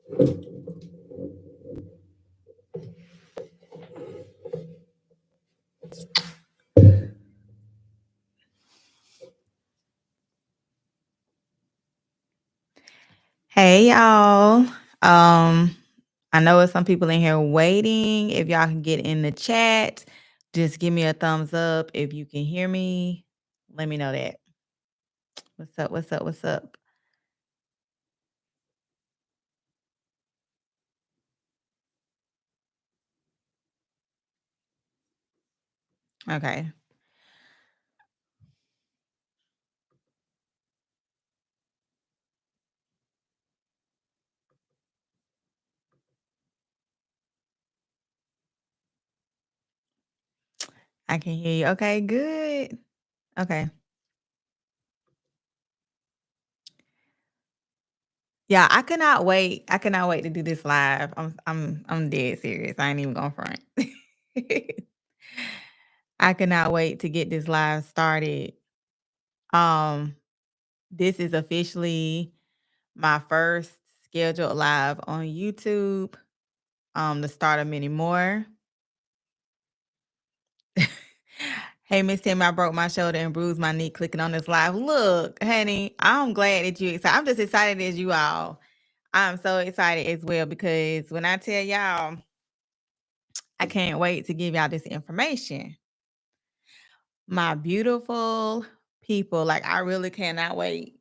Hey y'all. I know there's some people in here waiting. If y'all can get in the chat, just give me a thumbs up. If you can hear me, let me know that. What's up? What's up? What's up? Okay. I can hear you. Okay, good. Okay. Yeah, I cannot wait. I cannot wait to do this live. I'm dead serious. I ain't even gonna front. I cannot wait to get this live started. Um, this is officially my first scheduled live on YouTube. The start of many more. Hey, Miss Tim, I broke my shoulder and bruised my knee clicking on this live. Look, honey, I'm glad that you excited. I'm just excited as you all. I'm so excited as well because when I tell y'all, I can't wait to give y'all this information. My beautiful people, like I really cannot wait.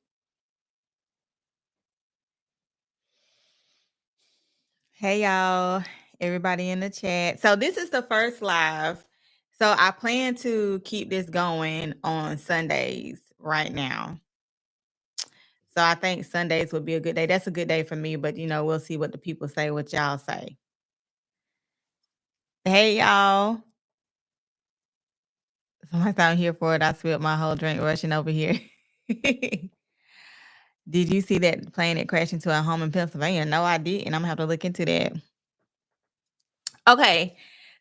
Hey y'all, everybody in the chat. So this is the first live. So I plan to keep this going on Sundays right now. So I think Sundays would be a good day. That's a good day for me, but we'll see what the people say, what y'all say. Hey y'all. Somebody's out here for it. I spilled my whole drink rushing over here. Did you see that plane that crashed into a home in Pennsylvania? No, I didn't. I'm gonna have to look into that. Okay.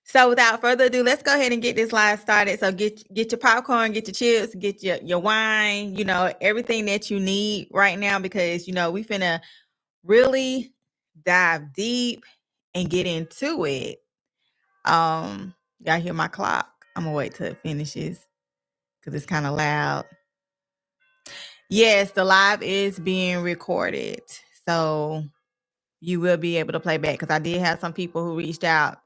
So without further ado, let's go ahead and get this live started. So get your popcorn, get your chips, get your wine, everything that you need right now because we finna really dive deep and get into it. Y'all hear my clock? I'm gonna wait till it finishes because it's kind of loud. Yes, the live is being recorded. So you will be able to play back because I did have some people who reached out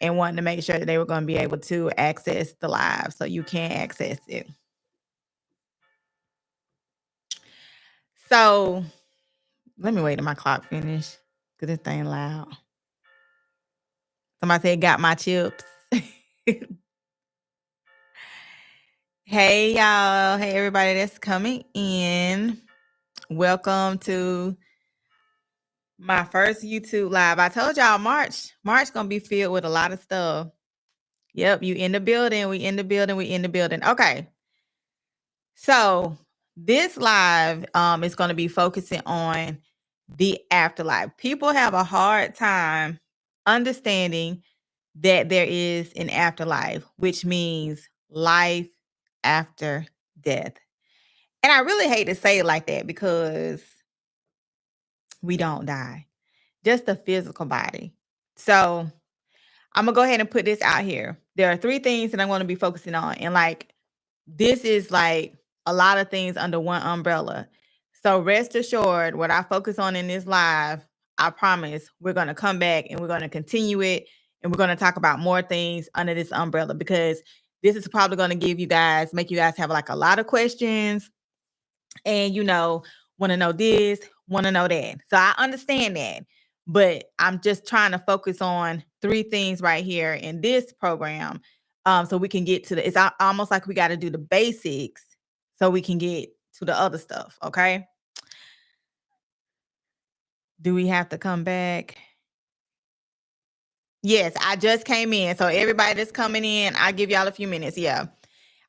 and wanted to make sure that they were going to be able to access the live. So you can access it. So let me wait till my clock finish because this thing loud. Somebody said, got my chips. Hey, y'all. Hey, everybody that's coming in. Welcome to my first YouTube live. I told y'all March going to be filled with a lot of stuff. Yep, you in the building. We in the building. We in the building. Okay. So this live is going to be focusing on the afterlife. People have a hard time understanding that there is an afterlife, which means life after death. And I really hate to say it like that because we don't die, just the physical body. So I'm going to go ahead and put this out here. There are 3 things that I'm going to be focusing on. And this is like a lot of things under one umbrella. So rest assured, what I focus on in this live, I promise we're going to come back and we're going to continue it. And we're going to talk about more things under this umbrella because this is probably going to make you guys have like a lot of questions and, want to know this, want to know that. So I understand that. But I'm just trying to focus on 3 things right here in this program so we can get to it's almost like we got to do the basics so we can get to the other stuff, okay? Do we have to come back? Yes, I just came in. So everybody that's coming in, I'll give y'all a few minutes. Yeah.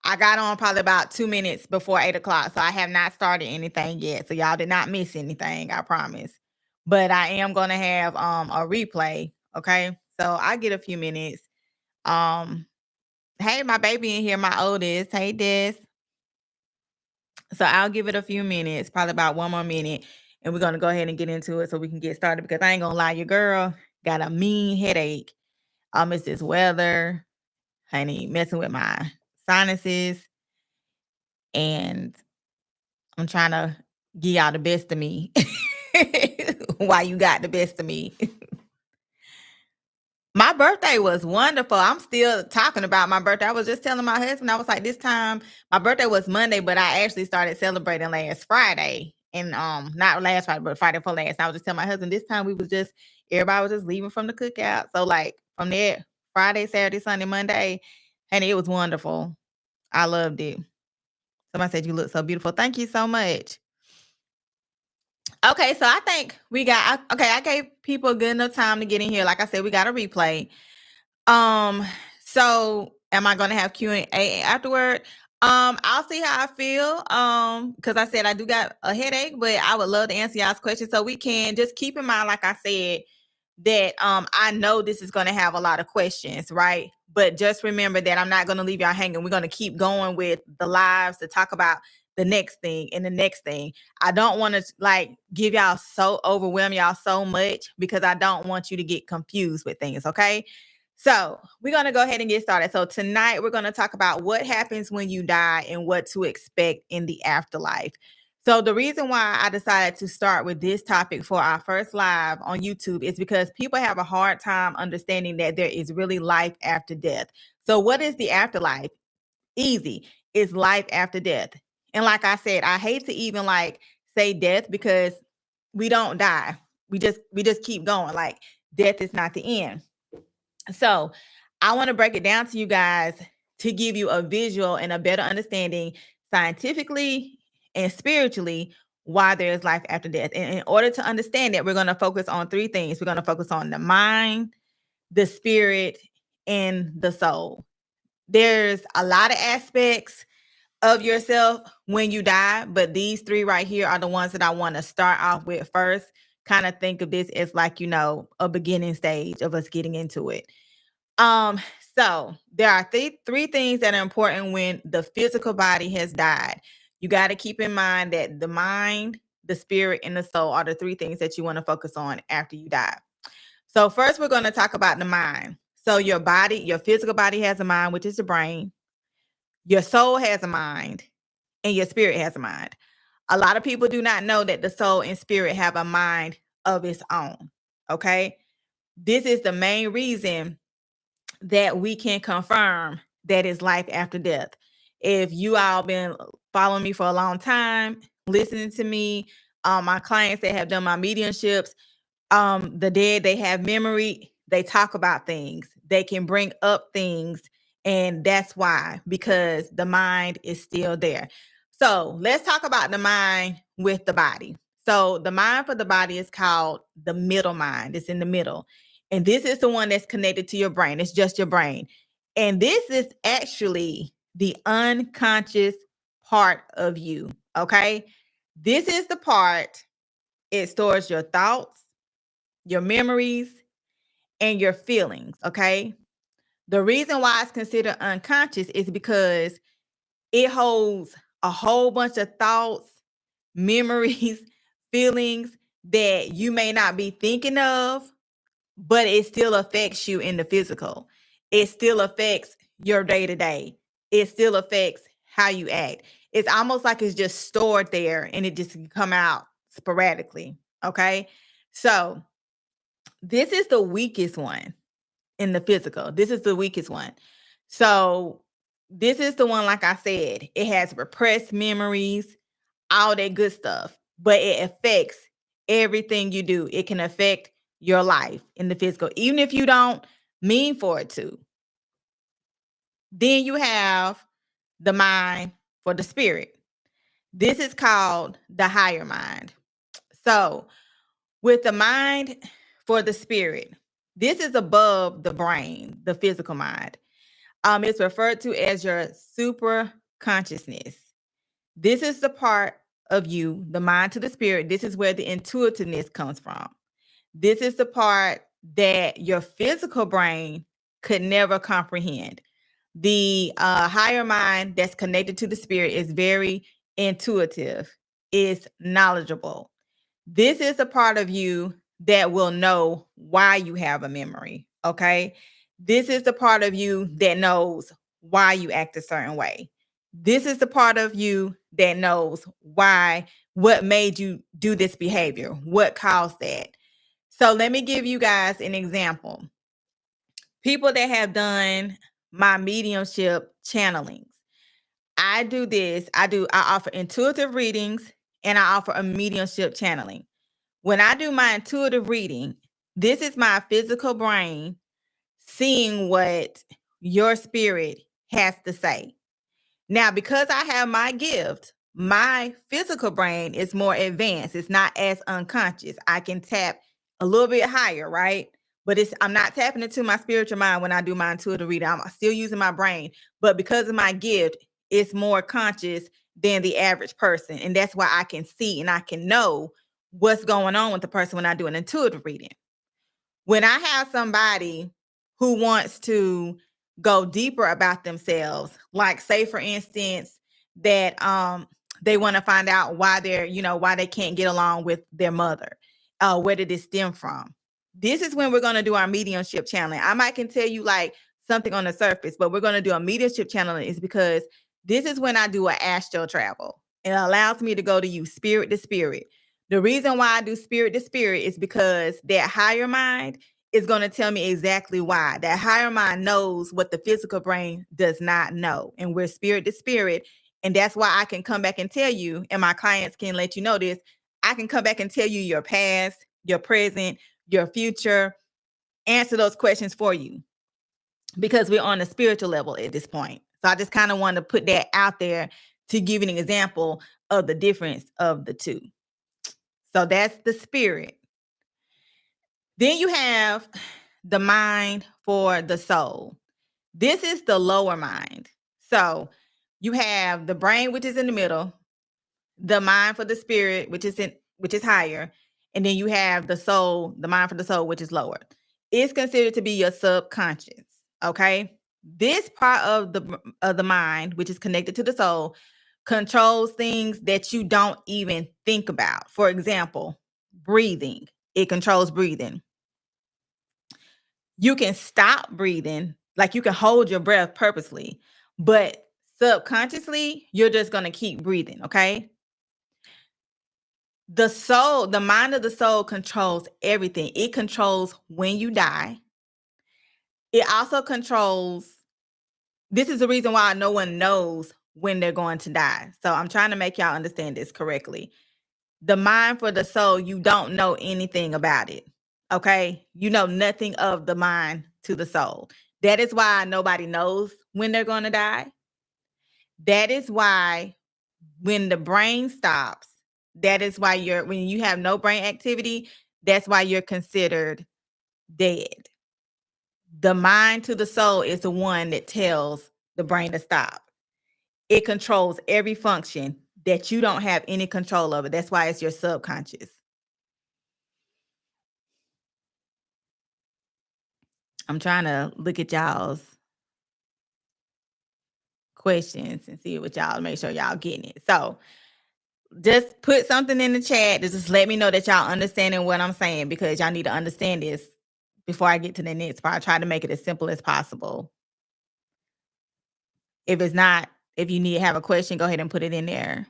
I got on probably about 2 minutes before 8 o'clock. So I have not started anything yet. So y'all did not miss anything, I promise. But I am gonna have a replay. Okay. So I get a few minutes. Um, hey, my baby in here, my oldest. Hey, Des. So I'll give it a few minutes, probably about 1 more minute. and we're going to go ahead and get into it so we can get started, because I ain't going to lie, your girl got a mean headache. It's this weather, honey, messing with my sinuses, and I'm trying to give y'all the best of me while you got the best of me. My birthday was wonderful. I'm still talking about my birthday. I was just telling my husband, I was like, this time, my birthday was Monday, but I actually started celebrating last Friday. And not last Friday, but Friday for last. I was just telling my husband, this time everybody was just leaving from the cookout. So like from there, Friday, Saturday, Sunday, Monday, and it was wonderful. I loved it. Somebody said you look so beautiful. Thank you so much. Okay, so I think I gave people a good enough time to get in here. Like I said, we got a replay. So am I gonna have Q&A afterward? I'll see how I feel. Because I said I do got a headache, but I would love to answer y'all's questions. So we can just keep in mind, like I said, that I know this is gonna have a lot of questions, right? But just remember that I'm not gonna leave y'all hanging. We're gonna keep going with the lives to talk about the next thing and the next thing. I don't want to like give y'all overwhelm y'all so much, because I don't want you to get confused with things, okay? So we're going to go ahead and get started. So tonight we're going to talk about what happens when you die and what to expect in the afterlife. So the reason why I decided to start with this topic for our first live on YouTube is because people have a hard time understanding that there is really life after death. So what is the afterlife? Easy. It's life after death. And like I said, I hate to even like say death, because we don't die. We just keep going. Like death is not the end. So I want to break it down to you guys to give you a visual and a better understanding scientifically and spiritually why there is life after death. And in order to understand that, we're going to focus on three things. We're going to focus on the mind, the spirit, and the soul. There's a lot of aspects of yourself when you die, but these three right here are the ones that I want to start off with first. Kind of think of this as like, a beginning stage of us getting into it. So there are three things that are important when the physical body has died. You got to keep in mind that the mind, the spirit, and the soul are the three things that you want to focus on after you die. So first, we're going to talk about the mind. So your body, your physical body has a mind, which is the brain. Your soul has a mind, and your spirit has a mind. A lot of people do not know that the soul and spirit have a mind of its own. Okay. This is the main reason that we can confirm that is life after death. If you all been following me for a long time, listening to me, my clients that have done my mediumships, the dead, they have memory, they talk about things, they can bring up things, and that's why, because the mind is still there. So let's talk about the mind with the body. So the mind for the body is called the middle mind. It's in the middle. And this is the one that's connected to your brain. It's just your brain. And this is actually the unconscious part of you. Okay. This is the part, it stores your thoughts, your memories, and your feelings. Okay. The reason why it's considered unconscious is because it holds a whole bunch of thoughts, memories, feelings that you may not be thinking of, but it still affects you in the physical. It still affects your day to day. It still affects how you act. It's almost like it's just stored there and it just can come out sporadically. Okay. So this is the weakest one in the physical. This is the weakest one. So this is the one, like I said, it has repressed memories, all that good stuff, but it affects everything you do. It can affect your life in the physical, even if you don't mean for it to. Then you have the mind for the spirit. This is called the higher mind. So with the mind for the spirit, this is above the brain, the physical mind. It's referred to as your super consciousness. This is the part of you, the mind to the spirit. This is where the intuitiveness comes from. This is the part that your physical brain could never comprehend. The higher mind that's connected to the spirit is very intuitive, is knowledgeable. This is the part of you that will know why you have a memory, okay? This is the part of you that knows why you act a certain way. This is the part of you that knows what made you do this behavior, what caused that. So let me give you guys an example. People that have done my mediumship channelings. I do this. I offer intuitive readings and I offer a mediumship channeling. When I do my intuitive reading, this is my physical brain seeing what your spirit has to say. Now, because I have my gift, my physical brain is more advanced. It's not as unconscious. I can tap a little bit higher, right? But I'm not tapping into my spiritual mind when I do my intuitive reading. I'm still using my brain. But because of my gift, it's more conscious than the average person. And that's why I can see and I can know what's going on with the person when I do an intuitive reading. When I have somebody who wants to go deeper about themselves, like say for instance that they want to find out why why they can't get along with their mother, where did it stem from? This is when we're going to do our mediumship channeling. I might can tell you like something on the surface, but we're going to do a mediumship channeling is because this is when I do an astral travel. It allows me to go to you spirit to spirit. The reason why I do spirit to spirit is because that higher mind is going to tell me exactly why. That higher mind knows what the physical brain does not know. And we're spirit to spirit. And that's why I can come back and tell you, and my clients can let you know this. I can come back and tell you your past, your present, your future, answer those questions for you because we're on a spiritual level at this point. So I just kind of want to put that out there to give you an example of the difference of the two. So that's the spirit. Then you have the mind for the soul. This is the lower mind. So you have the brain, which is in the middle, the mind for the spirit, which is higher, and then you have the soul, the mind for the soul, which is lower. It's considered to be your subconscious. Okay. This part of the mind, which is connected to the soul, controls things that you don't even think about. For example, breathing. It controls breathing. You can stop breathing, like you can hold your breath purposely, but subconsciously, you're just going to keep breathing, okay? The soul, the mind of the soul controls everything. It controls when you die. It also controls, this is the reason why no one knows when they're going to die. So I'm trying to make y'all understand this correctly. The mind for the soul, you don't know anything about it. Okay. You know nothing of the mind to the soul. That is why nobody knows when they're going to die. That is why when the brain stops, that is why when you have no brain activity, that's why you're considered dead. The mind to the soul is the one that tells the brain to stop. It controls every function that you don't have any control over. That's why it's your subconscious. I'm trying to look at y'all's questions and see what y'all make sure y'all getting it. So just put something in the chat to just let me know that y'all understanding what I'm saying because y'all need to understand this before I get to the next part. I try to make it as simple as possible. If it's not, if you need to have a question, go ahead and put it in there.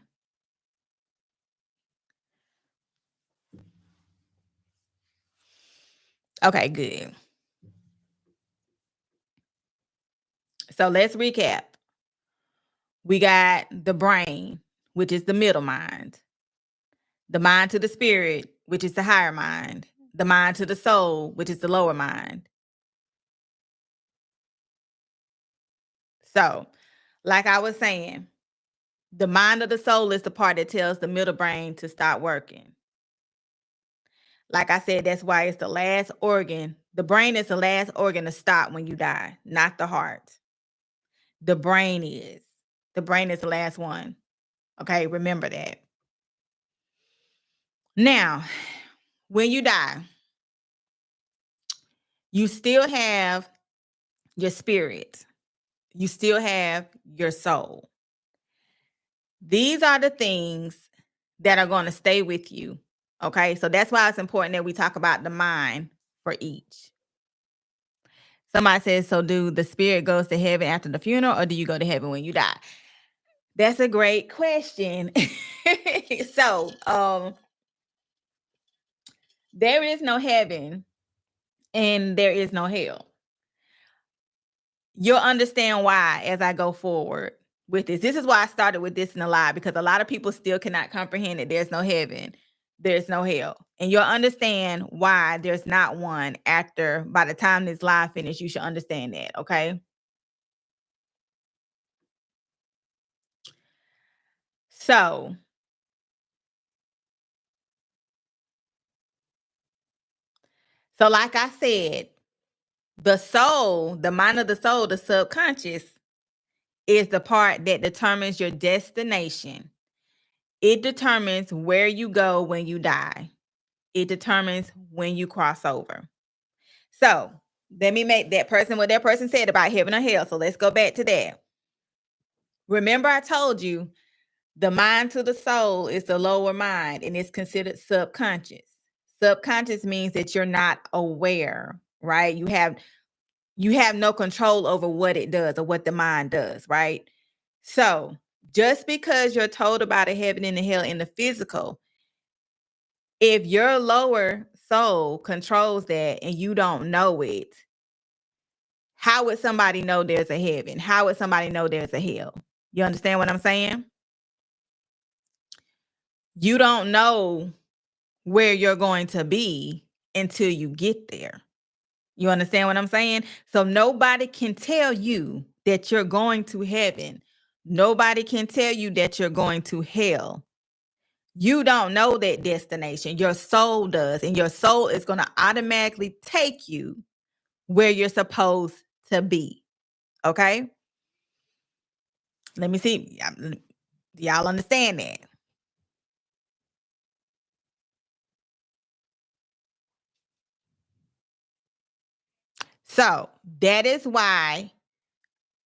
Okay, good. So let's recap. We got the brain, which is the middle mind, the mind to the spirit, which is the higher mind, the mind to the soul, which is the lower mind. So, like I was saying, the mind of the soul is the part that tells the middle brain to stop working. Like I said, that's why it's the last organ. The brain is the last organ to stop when you die, not the heart. The brain is. The brain is the last one. Okay, remember that. Now, when you die, you still have your spirit. You still have your soul. These are the things that are going to stay with you. Okay, so that's why it's important that we talk about the mind for each. Somebody says, so do the spirit goes to heaven after the funeral, or do you go to heaven when you die? That's a great question. So, there is no heaven and there is no hell. You'll understand why as I go forward with this. This is why I started with this in the live, because a lot of people still cannot comprehend that there's no heaven, there's no hell. And you'll understand why there's not one after, by the time this live finishes, you should understand that, okay? So, like I said, the soul, the mind of the soul, the subconscious, is the part that determines your destination. It determines where you go when you die. It determines when you cross over. So let me make that person what that person said about heaven or hell. So let's go back to that. Remember, I told you the mind to the soul is the lower mind and it's considered subconscious. Subconscious means that you're not aware, right? You have no control over what it does or what the mind does, right? So just because you're told about a heaven and a hell in the physical, if your lower soul controls that and you don't know it, how would somebody know there's a heaven? How would somebody know there's a hell? You understand what I'm saying? You don't know where you're going to be until you get there. You understand what I'm saying? So nobody can tell you that you're going to heaven. Nobody can tell you that you're going to hell. You don't know that destination. Your soul does. And your soul is going to automatically take you where you're supposed to be. Okay? Let me see. Y'all understand that? So that is why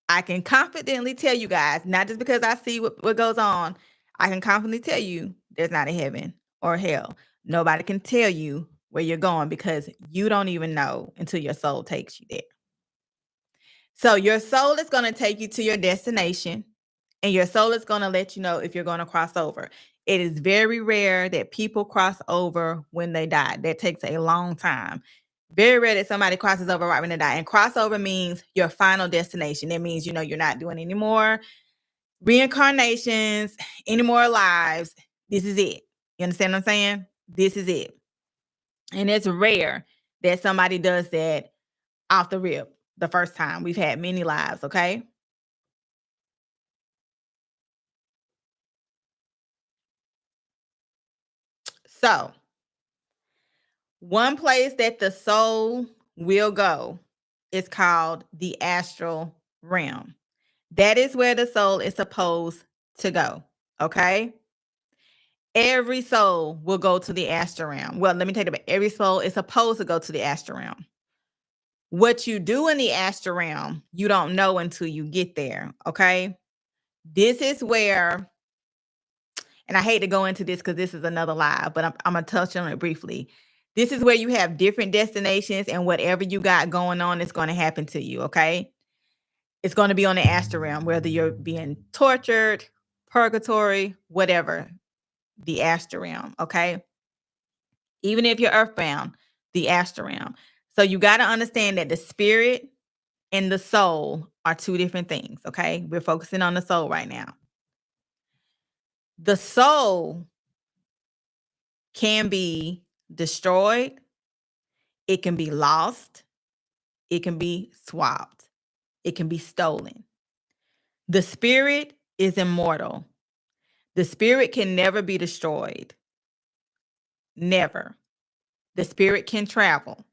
I can confidently tell you guys, not just because I see what goes on, I can confidently tell you there's not a heaven or hell. Nobody can tell you where you're going because you don't even know until your soul takes you there. So your soul is going to take you to your destination, and your soul is going to let you know if you're going to cross over. It is very rare that people cross over when they die. That takes a long time. Very rare that somebody crosses over right when they die. And crossover means your final destination. That means, you're not doing any more reincarnations, any more lives. This is it. You understand what I'm saying? This is it. And it's rare that somebody does that off the rip the first time. We've had many lives, okay? So, one place that the soul will go is called the astral realm. That is where the soul is supposed to go. Okay. Every soul will go to the astral realm. Well, let me take it back. Every soul is supposed to go to the astral realm. What you do in the astral realm, you don't know until you get there. Okay. This is where, and I hate to go into this because this is another live, but I'm going to touch on it briefly. This is where you have different destinations, and whatever you got going on is going to happen to you. Okay. It's going to be on the astral realm, whether you're being tortured, purgatory, whatever, the astral realm. Okay. Even if you're earthbound, the astral realm. So you got to understand that the spirit and the soul are two different things. Okay. We're focusing on the soul right now. The soul can be destroyed, it can be lost, it can be swapped, it can be stolen. The spirit is immortal. The spirit can never be destroyed. Never. The spirit can travel.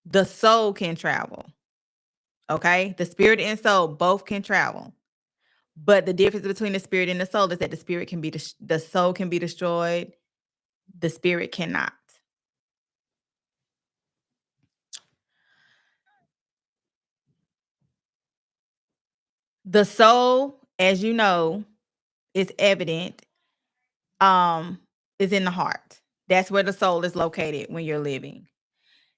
The soul can travel. Okay? The spirit and soul both can travel. But the difference between the spirit and the soul is that the soul can be destroyed, the spirit cannot. The soul, as you know, is evident, is in the heart. That's where the soul is located when you're living.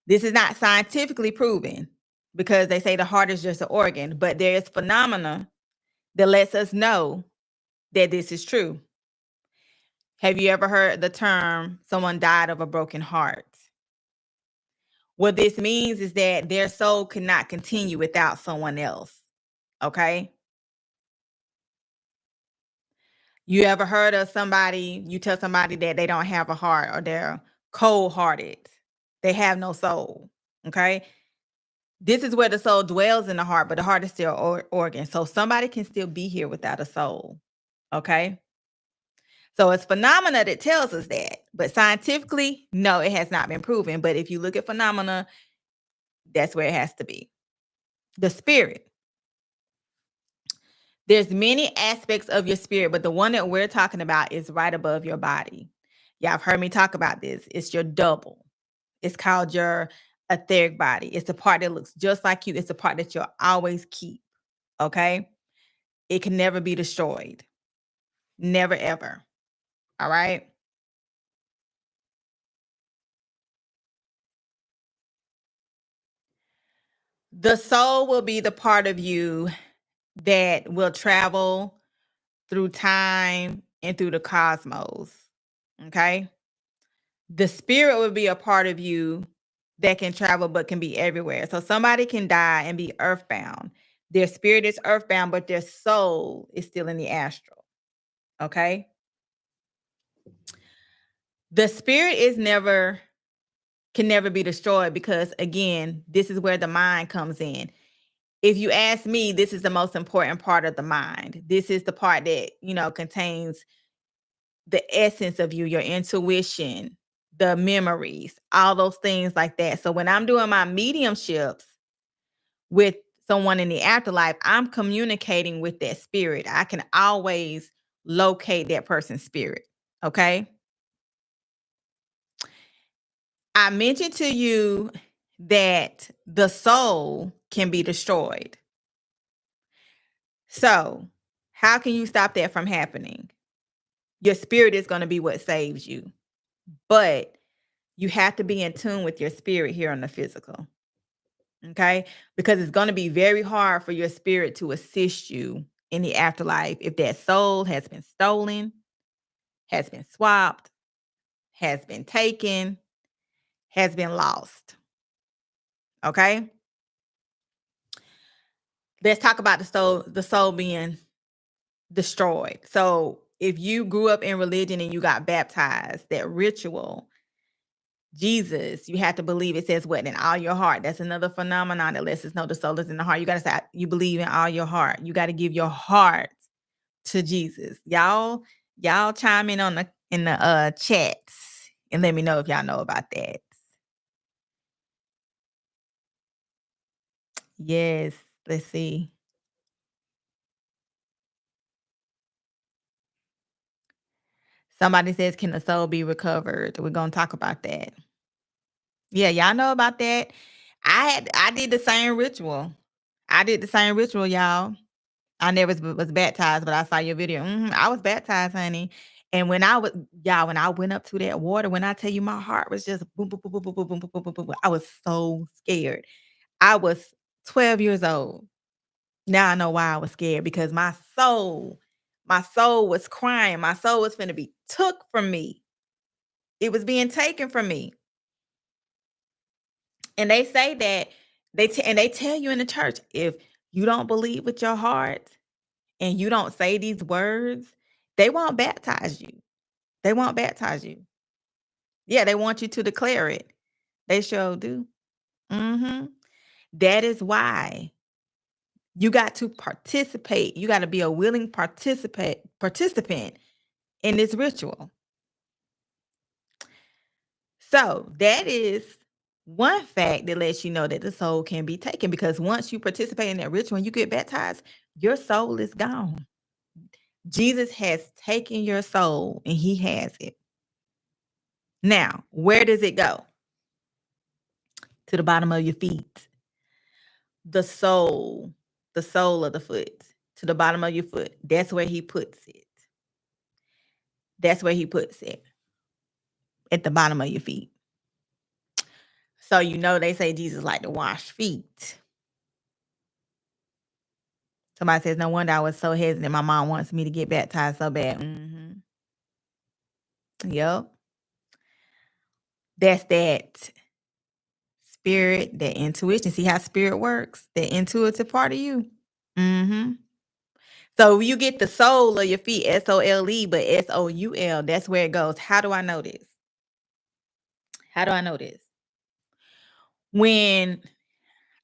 This is not scientifically proven because they say the heart is just an organ, but there is phenomena that lets us know that this is true. Have you ever heard the term someone died of a broken heart? What this means is that their soul cannot continue without someone else. Okay? You ever heard of somebody, you tell somebody that they don't have a heart or they're cold-hearted. They have no soul. Okay? This is where the soul dwells in the heart, but the heart is still organ. So somebody can still be here without a soul. Okay? So it's phenomena that tells us that. But scientifically, no, it has not been proven. But if you look at phenomena, that's where it has to be. The spirit. There's many aspects of your spirit, but the one that we're talking about is right above your body. Yeah, I've heard me talk about this. It's your double. It's called your etheric body. It's the part that looks just like you. It's the part that you'll always keep. Okay? It can never be destroyed. Never, ever. All right? The soul will be the part of you that will travel through time and through the cosmos. Okay? The spirit will be a part of you that can travel but can be everywhere. So somebody can die and be earthbound. Their spirit is earthbound, but their soul is still in the astral. Okay? The spirit can never be destroyed because again, this is where the mind comes in. If you ask me, this is the most important part of the mind. This is the part that, contains the essence of you, your intuition, the memories, all those things like that. So when I'm doing my mediumships with someone in the afterlife, I'm communicating with that spirit. I can always locate that person's spirit. Okay? I mentioned to you that the soul can be destroyed. So, how can you stop that from happening? Your spirit is going to be what saves you. But you have to be in tune with your spirit here on the physical. Okay? Because it's going to be very hard for your spirit to assist you in the afterlife if that soul has been stolen, has been swapped, has been taken, has been lost. Okay? Let's talk about the soul being destroyed. So, if you grew up in religion and you got baptized, that ritual, Jesus, you have to believe it says what in all your heart. That's another phenomenon that lets us know the soul is in the heart. You got to say you believe in all your heart. You got to give your heart to Jesus. Y'all chime in in the chats and let me know if y'all know about that. Yes, let's see. Somebody says, can the soul be recovered? We're gonna talk about that. Yeah, y'all know about that. I did the same ritual. I did the same ritual, y'all. I never was baptized, but I saw your video. I was baptized, honey. And when when I went up to that water, when I tell you my heart was just boom, boom, boom, boom, boom, boom, boom, boom, boom, boom, boom, boom, I was so scared. I was 12 years old. Now I know why I was scared because my soul was crying. My soul was finna be took from me. It was being taken from me. And they say that they tell you in the church, if you don't believe with your heart and you don't say these words, they won't baptize you. They won't baptize you. Yeah, they want you to declare it. They sure do. Mhm. That is why you got to participate. You got to be a willing participant in this ritual. So, that is one fact that lets you know that the soul can be taken because once you participate in that ritual and you get baptized, your soul is gone. Jesus has taken your soul and he has it. Now, where does it go? To the bottom of your feet. The sole of the foot, to the bottom of your foot. That's where he puts it. That's where he puts it. at the bottom of your feet. So they say Jesus like to wash feet. Somebody says, no wonder I was so hesitant. My mom wants me to get baptized so bad. Yep. That's that spirit, that intuition. See how spirit works? The intuitive part of you. So you get the sole of your feet, SOLE, but SOUL. That's where it goes. How do I know this? When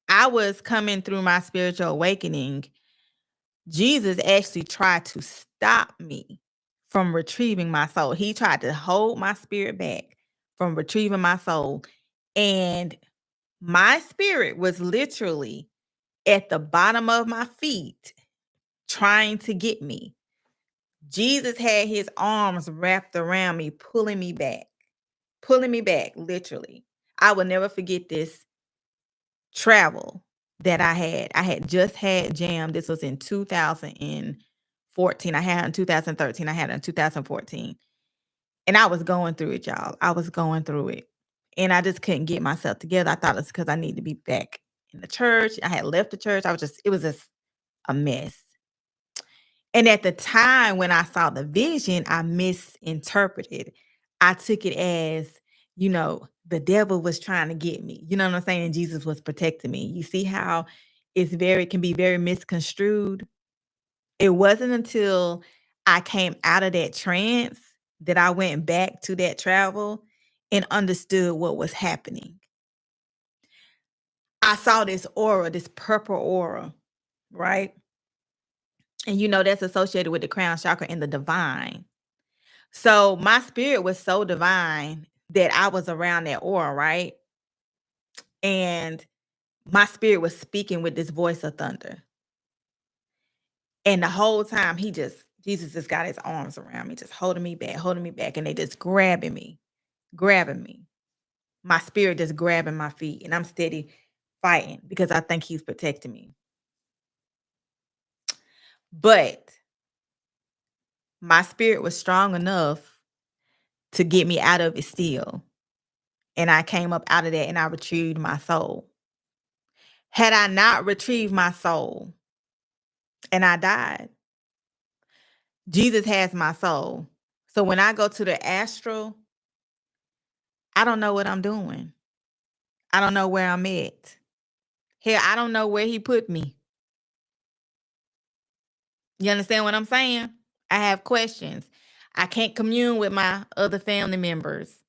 I was coming through my spiritual awakening, Jesus actually tried to stop me from retrieving my soul. He tried to hold my spirit back from retrieving my soul. And my spirit was literally at the bottom of my feet trying to get me. Jesus had his arms wrapped around me, pulling me back, literally. I will never forget this travel that I had. I had just had Jam. This was in 2014. I had it in 2013. I had it in 2014. And I was going through it, y'all. I was going through it. And I just couldn't get myself together. I thought it was because I needed to be back in the church. I had left the church. It was just a mess. And at the time when I saw the vision, I misinterpreted. I took it as, the devil was trying to get me. You know what I'm saying? And Jesus was protecting me. You see how can be very misconstrued? It wasn't until I came out of that trance that I went back to that travel and understood what was happening. I saw this aura, this purple aura, right? And that's associated with the crown chakra and the divine. So my spirit was so divine that I was around that aura, right? And my spirit was speaking with this voice of thunder. And the whole time Jesus just got his arms around me, just holding me back, and they just grabbing me. My spirit just grabbing my feet, and I'm steady fighting because I think he's protecting me. But my spirit was strong enough to get me out of it still. And I came up out of that and I retrieved my soul. Had I not retrieved my soul and I died, Jesus has my soul. So when I go to the astral, I don't know what I'm doing. I don't know where I'm at. Hell, I don't know where he put me. You understand what I'm saying? I have questions. I can't commune with my other family members.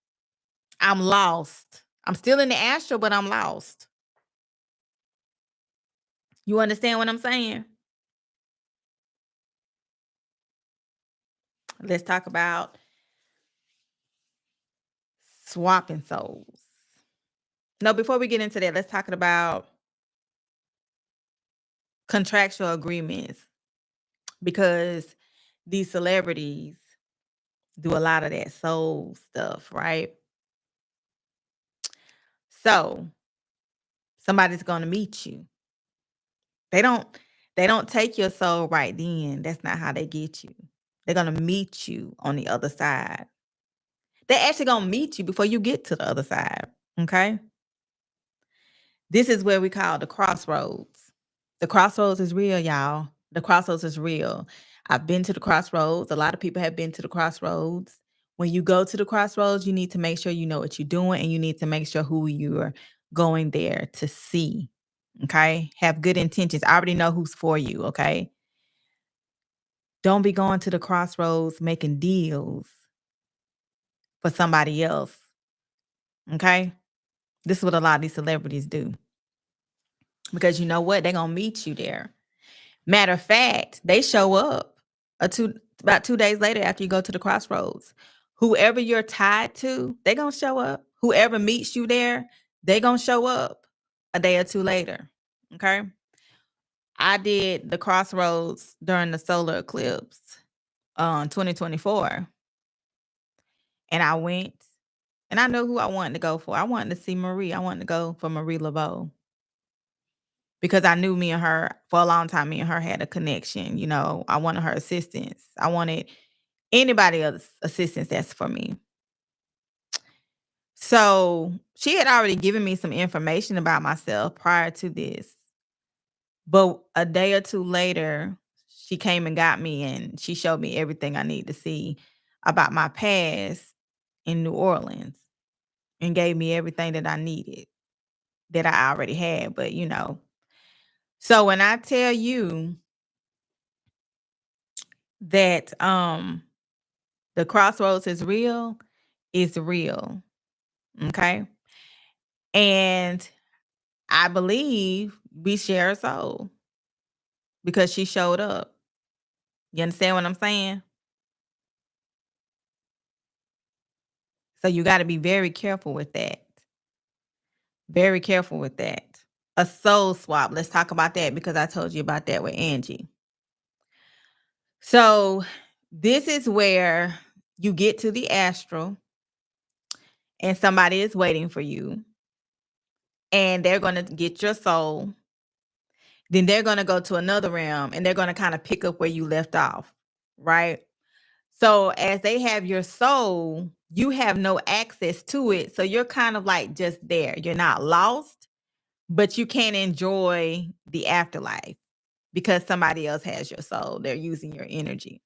I'm lost. I'm still in the astral, but I'm lost. You understand what I'm saying? Let's talk about swapping souls. No, before we get into that, let's talk about contractual agreements, because these celebrities do a lot of that soul stuff, right? So somebody's going to meet you. They don't take your soul right then. That's not how they get you. They're going to meet you on the other side. They're actually going to meet you before you get to the other side, okay? This is where we call the crossroads. The crossroads is real, y'all. The crossroads is real. I've been to the crossroads. A lot of people have been to the crossroads. When you go to the crossroads, you need to make sure you know what you're doing, and you need to make sure who you're going there to see. Okay? Have good intentions. I already know who's for you, okay? Don't be going to the crossroads making deals for somebody else. Okay? This is what a lot of these celebrities do. Because you know what? They're going to meet you there. Matter of fact, they show up about 2 days later after you go to the crossroads. Whoever you're tied to, they're going to show up. Whoever meets you there, they're going to show up a day or two later. Okay? I did the crossroads during the solar eclipse 2024. And I went, and I know who I wanted to go for. I wanted to see Marie. I wanted to go for Marie Laveau. Because I knew me and her for a long time. Me and her had a connection. I wanted her assistance. I wanted anybody else's assistance that's for me. So she had already given me some information about myself prior to this. But a day or two later, she came and got me and she showed me everything I need to see about my past in New Orleans and gave me everything that I needed that I already had. But so when I tell you that the crossroads is real, it's real. Okay. And I believe we share a soul because she showed up. You understand what I'm saying? So you got to be very careful with that. Very careful with that. A soul swap. Let's talk about that because I told you about that with Angie. So this is where you get to the astral and somebody is waiting for you and they're going to get your soul. Then they're going to go to another realm and they're going to kind of pick up where you left off, right? So as they have your soul, you have no access to it. So you're kind of like just there. You're not lost, but you can't enjoy the afterlife because somebody else has your soul. They're using your energy.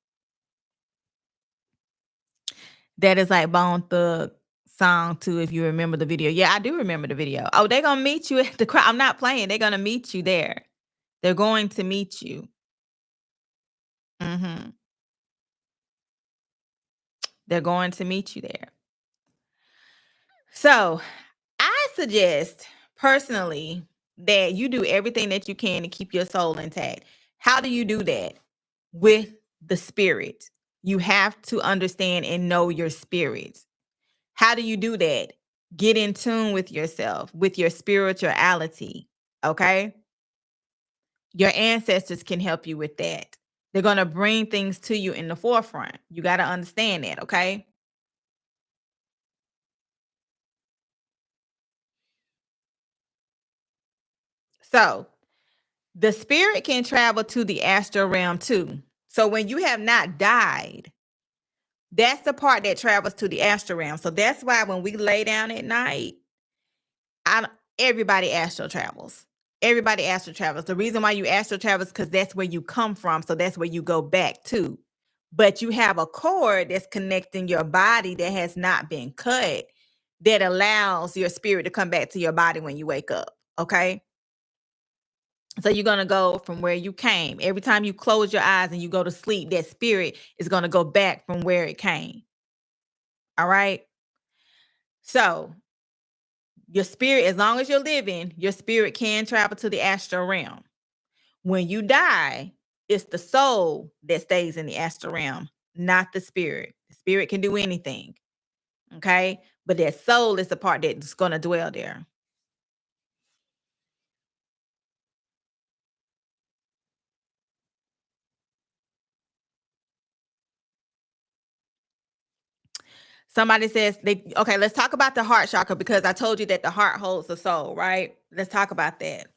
That is like Bone Thug song too, if you remember the video. Yeah, I do remember the video. Oh, they're gonna meet you at the crowd. I'm not playing. They're gonna meet you there. They're going to meet you. Mhm. They're going to meet you there. So I suggest personally that you do everything that you can to keep your soul intact. How do you do that? With the spirit. You have to understand and know your spirit. How do you do that? Get in tune with yourself, with your spirituality. Okay. Your ancestors can help you with that. They're going to bring things to you in the forefront. You got to understand that. Okay. So the spirit can travel to the astral realm too. So when you have not died, that's the part that travels to the astral realm. So that's why when we lay down at night, I everybody astral travels. Everybody astral travels. The reason why you astral travels because that's where you come from. So that's where you go back to. But you have a cord that's connecting your body that has not been cut that allows your spirit to come back to your body when you wake up. Okay. So you're going to go from where you came. Every time you close your eyes and you go to sleep, that spirit is going to go back from where it came. All right. So your spirit, as long as you're living, your spirit can travel to the astral realm. When you die, it's the soul that stays in the astral realm, not the spirit. The spirit can do anything. Okay. But that soul is the part that's going to dwell there. Somebody says okay, let's talk about the heart chakra because I told you that the heart holds the soul, right? Let's talk about that.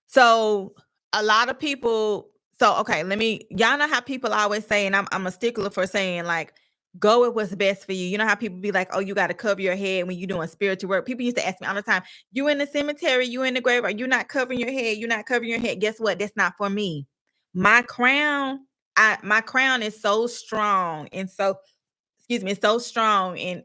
So a lot of people, okay, y'all know how people always say, and I'm a stickler for saying like, go with what's best for you. You know how people be like, oh, you got to cover your head when you're doing spiritual work. People used to ask me all the time, you in the cemetery, you in the grave, are you not covering your head? You're not covering your head. Guess what? That's not for me. My crown, my crown is so strong and so excuse me, it's so strong. And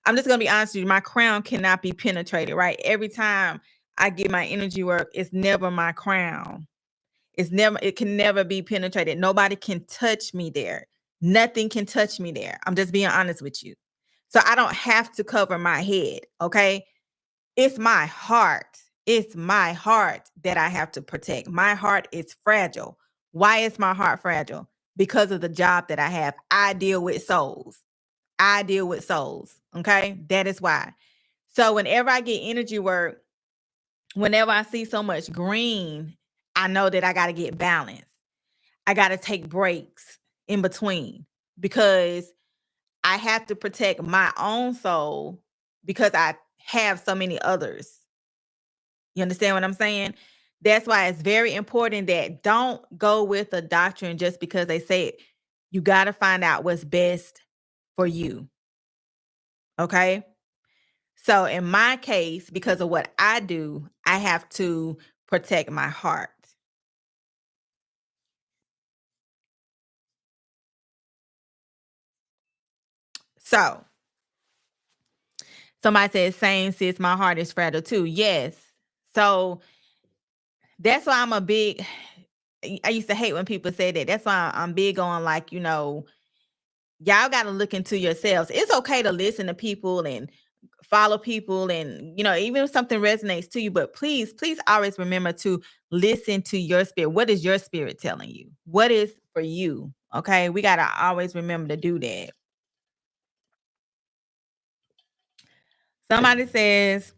I'm just gonna be honest with you, my crown cannot be penetrated, right? Every time I get my energy work, it's never my crown. It can never be penetrated. Nobody can touch me there. Nothing can touch me there. I'm just being honest with you. So I don't have to cover my head. Okay. It's my heart. It's my heart that I have to protect. My heart is fragile. Why is my heart fragile? Because of the job that I have. I deal with souls. I deal with souls. Okay. That is why. So whenever I get energy work, whenever I see so much green, I know that I got to get balanced. I got to take breaks in between because I have to protect my own soul because I have so many others. You understand what I'm saying? That's why it's very important that don't go with a doctrine just because they say it. You got to find out what's best for you. Okay. So in my case, because of what I do, I have to protect my heart. So somebody says, same sis, my heart is fragile too. Yes. So that's why I'm a big, I used to hate when people say that. That's why I'm big on, like, y'all got to look into yourselves. It's okay to listen to people and follow people, and even if something resonates to you, but please always remember to listen to your spirit. What is your spirit telling you? What is for you? Okay, we got to always remember to do that. Somebody says,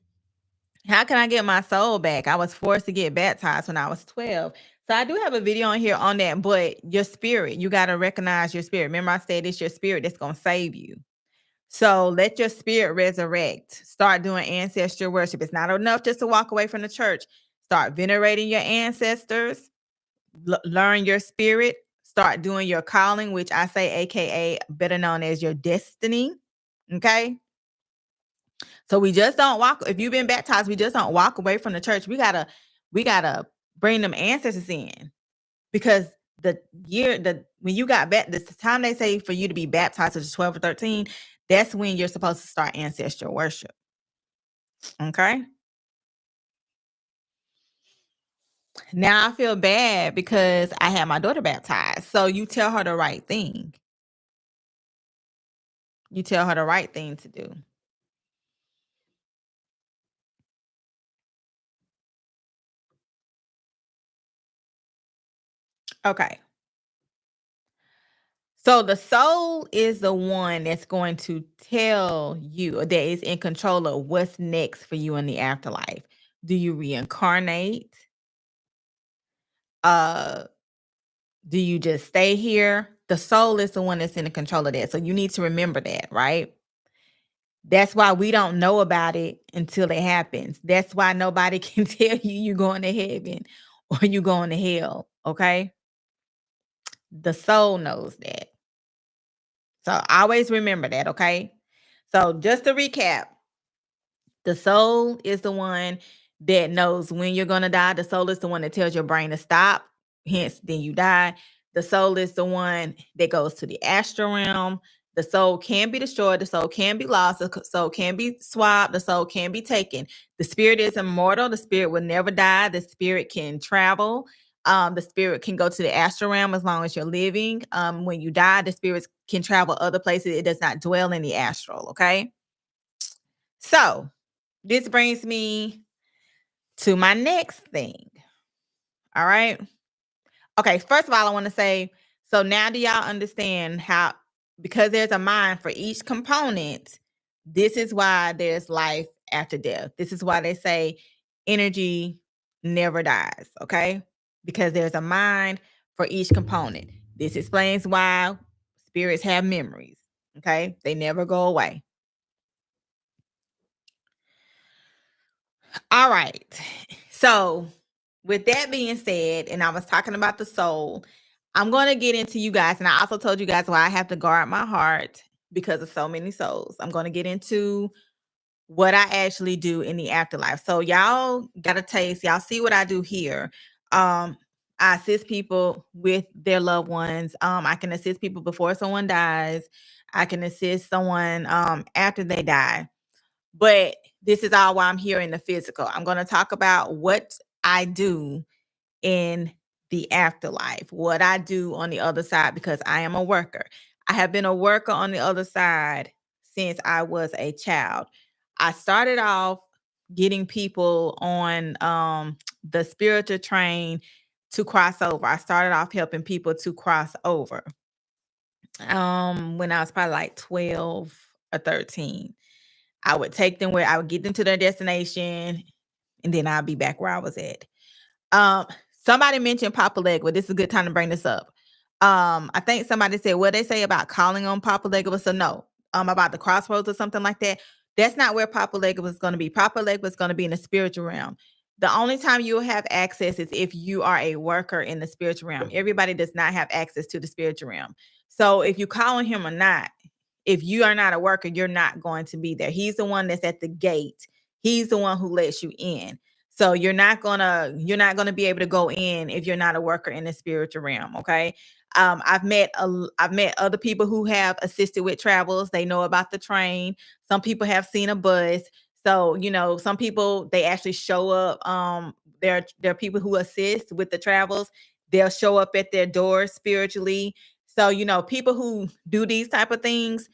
how can I get my soul back? I was forced to get baptized when I was 12. So I do have a video on here on that, but your spirit, you got to recognize your spirit. Remember I said it's your spirit that's going to save you. So let your spirit resurrect. Start doing ancestral worship. It's not enough just to walk away from the church. Start venerating your ancestors. Learn your spirit. Start doing your calling, which I say, AKA, better known as your destiny. Okay. So we just don't walk. If you've been baptized, we just don't walk away from the church. We gotta bring them ancestors in, because when you got the time they say for you to be baptized, which is 12 or 13, that's when you're supposed to start ancestral worship. Okay. Now I feel bad because I had my daughter baptized. So you tell her the right thing. You tell her the right thing to do. Okay. So the soul is the one that's going to tell you, or that is in control of what's next for you in the afterlife. Do you reincarnate? Uh, do you just stay here? The soul is the one that's in control of that. So you need to remember that, right? That's why we don't know about it until it happens. That's why nobody can tell you you're going to heaven or you going to hell. Okay. The soul knows that. So always remember that. Okay. So just to recap, the soul is the one that knows when you're going to die. The soul is the one that tells your brain to stop. Hence, then you die. The soul is the one that goes to the astral realm. The soul can be destroyed. The soul can be lost. The soul can be swapped. The soul can be taken. The spirit is immortal. The spirit will never die. The spirit can travel. The spirit can go to the astral realm as long as you're living. When you die, the spirits can travel other places. It does not dwell in the astral. Okay. So this brings me to my next thing. All right. Okay. First of all, I want to say, so now do y'all understand how, because there's a mind for each component, this is why there's life after death. This is why they say energy never dies. Okay. Because there's a mind for each component. This explains why spirits have memories. Okay. They never go away. All right. So, with that being said, and I was talking about the soul, I'm going to get into you guys. And I also told you guys why I have to guard my heart because of so many souls. I'm going to get into what I actually do in the afterlife. So, y'all got a taste. Y'all see what I do here. I assist people with their loved ones. I can assist people before someone dies. I can assist someone after they die. But this is all why I'm here in the physical. I'm going to talk about what I do in the afterlife, what I do on the other side, because I am a worker. I have been a worker on the other side since I was a child. I started off getting people on the spiritual train to cross over. I started off helping people to cross over when I was probably like 12 or 13. I would take them where I would get them to their destination, and then I'll be back where I was at. Um, Somebody mentioned Papa Legba. This is a good time to bring this up. I think somebody said what they say about calling on Papa Legba. So no, about the Crossroads or something like that. That's not where Papa Legba is going to be. Papa Legba is going to be in the spiritual realm. The only time you'll have access is if you are a worker in the spiritual realm. Everybody does not have access to the spiritual realm. So if you call on him or not, If you are not a worker, you're not going to be there. He's the one that's at the gate. He's the one who lets you in. So you're not gonna be able to go in if you're not a worker in the spiritual realm. Okay. I've met other people who have assisted with travels. They know about the train. Some people have seen a bus. So some people, they actually show up. There are people who assist with the travels. They'll show up at their doors spiritually. So people who do these type of things,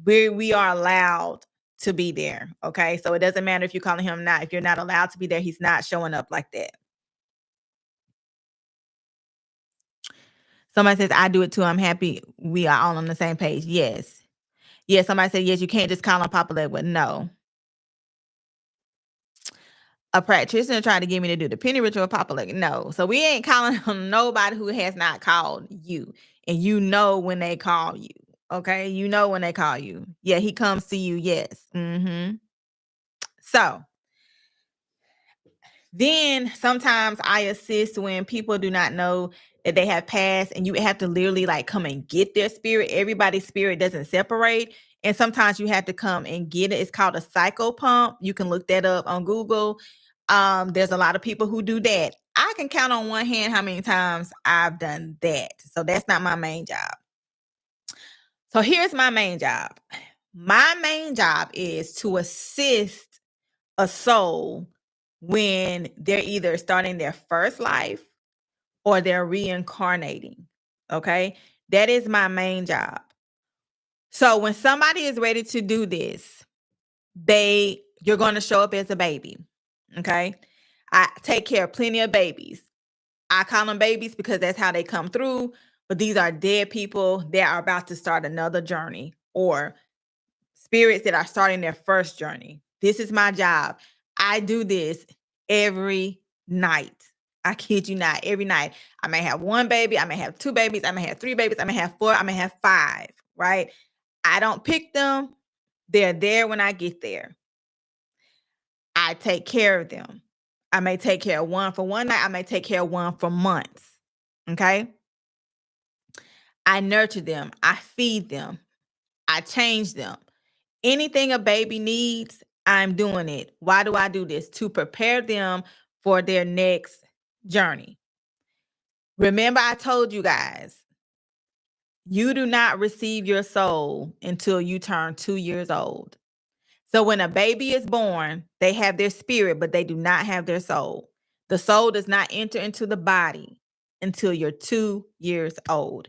we are allowed to be there. Okay. So it doesn't matter if you're calling him not. If you're not allowed to be there, he's not showing up like that. Somebody says, I do it too. I'm happy we are all on the same page. Yes. Yes. Somebody said, yes, you can't just call on Papa Legwood. No. A practitioner tried to get me to do the penny ritual with Papa Legwood. No. So we ain't calling on nobody who has not called you. And you know when they call you. Okay. You know when they call you. Yeah, he comes to you. Yes. So then sometimes I assist when people do not know that they have passed, and you have to literally like come and get their spirit. Everybody's spirit doesn't separate. And sometimes you have to come and get it. It's called a psycho pump. You can look that up on Google. There's a lot of people who do that. I can count on one hand how many times I've done that. So that's not my main job. So here's my main job. My main job is to assist a soul when they're either starting their first life or they're reincarnating. Okay. That is my main job. So when somebody is ready to do this, you're going to show up as a baby. Okay. I take care of plenty of babies. I call them babies because that's how they come through. But these are dead people that are about to start another journey, or spirits that are starting their first journey. This is my job. I do this every night. I kid you not, every night. I may have one baby, I may have two babies, I may have three babies, I may have four, I may have five, right? I don't pick them. They're there when I get there. I take care of them. I may take care of one for one night, I may take care of one for months. Okay? I nurture them, I feed them, I change them. Anything a baby needs, I'm doing it. Why do I do this? To prepare them for their next journey. Remember, I told you guys, you do not receive your soul until you turn 2 years old. So when a baby is born, they have their spirit, but they do not have their soul. The soul does not enter into the body until you're 2 years old.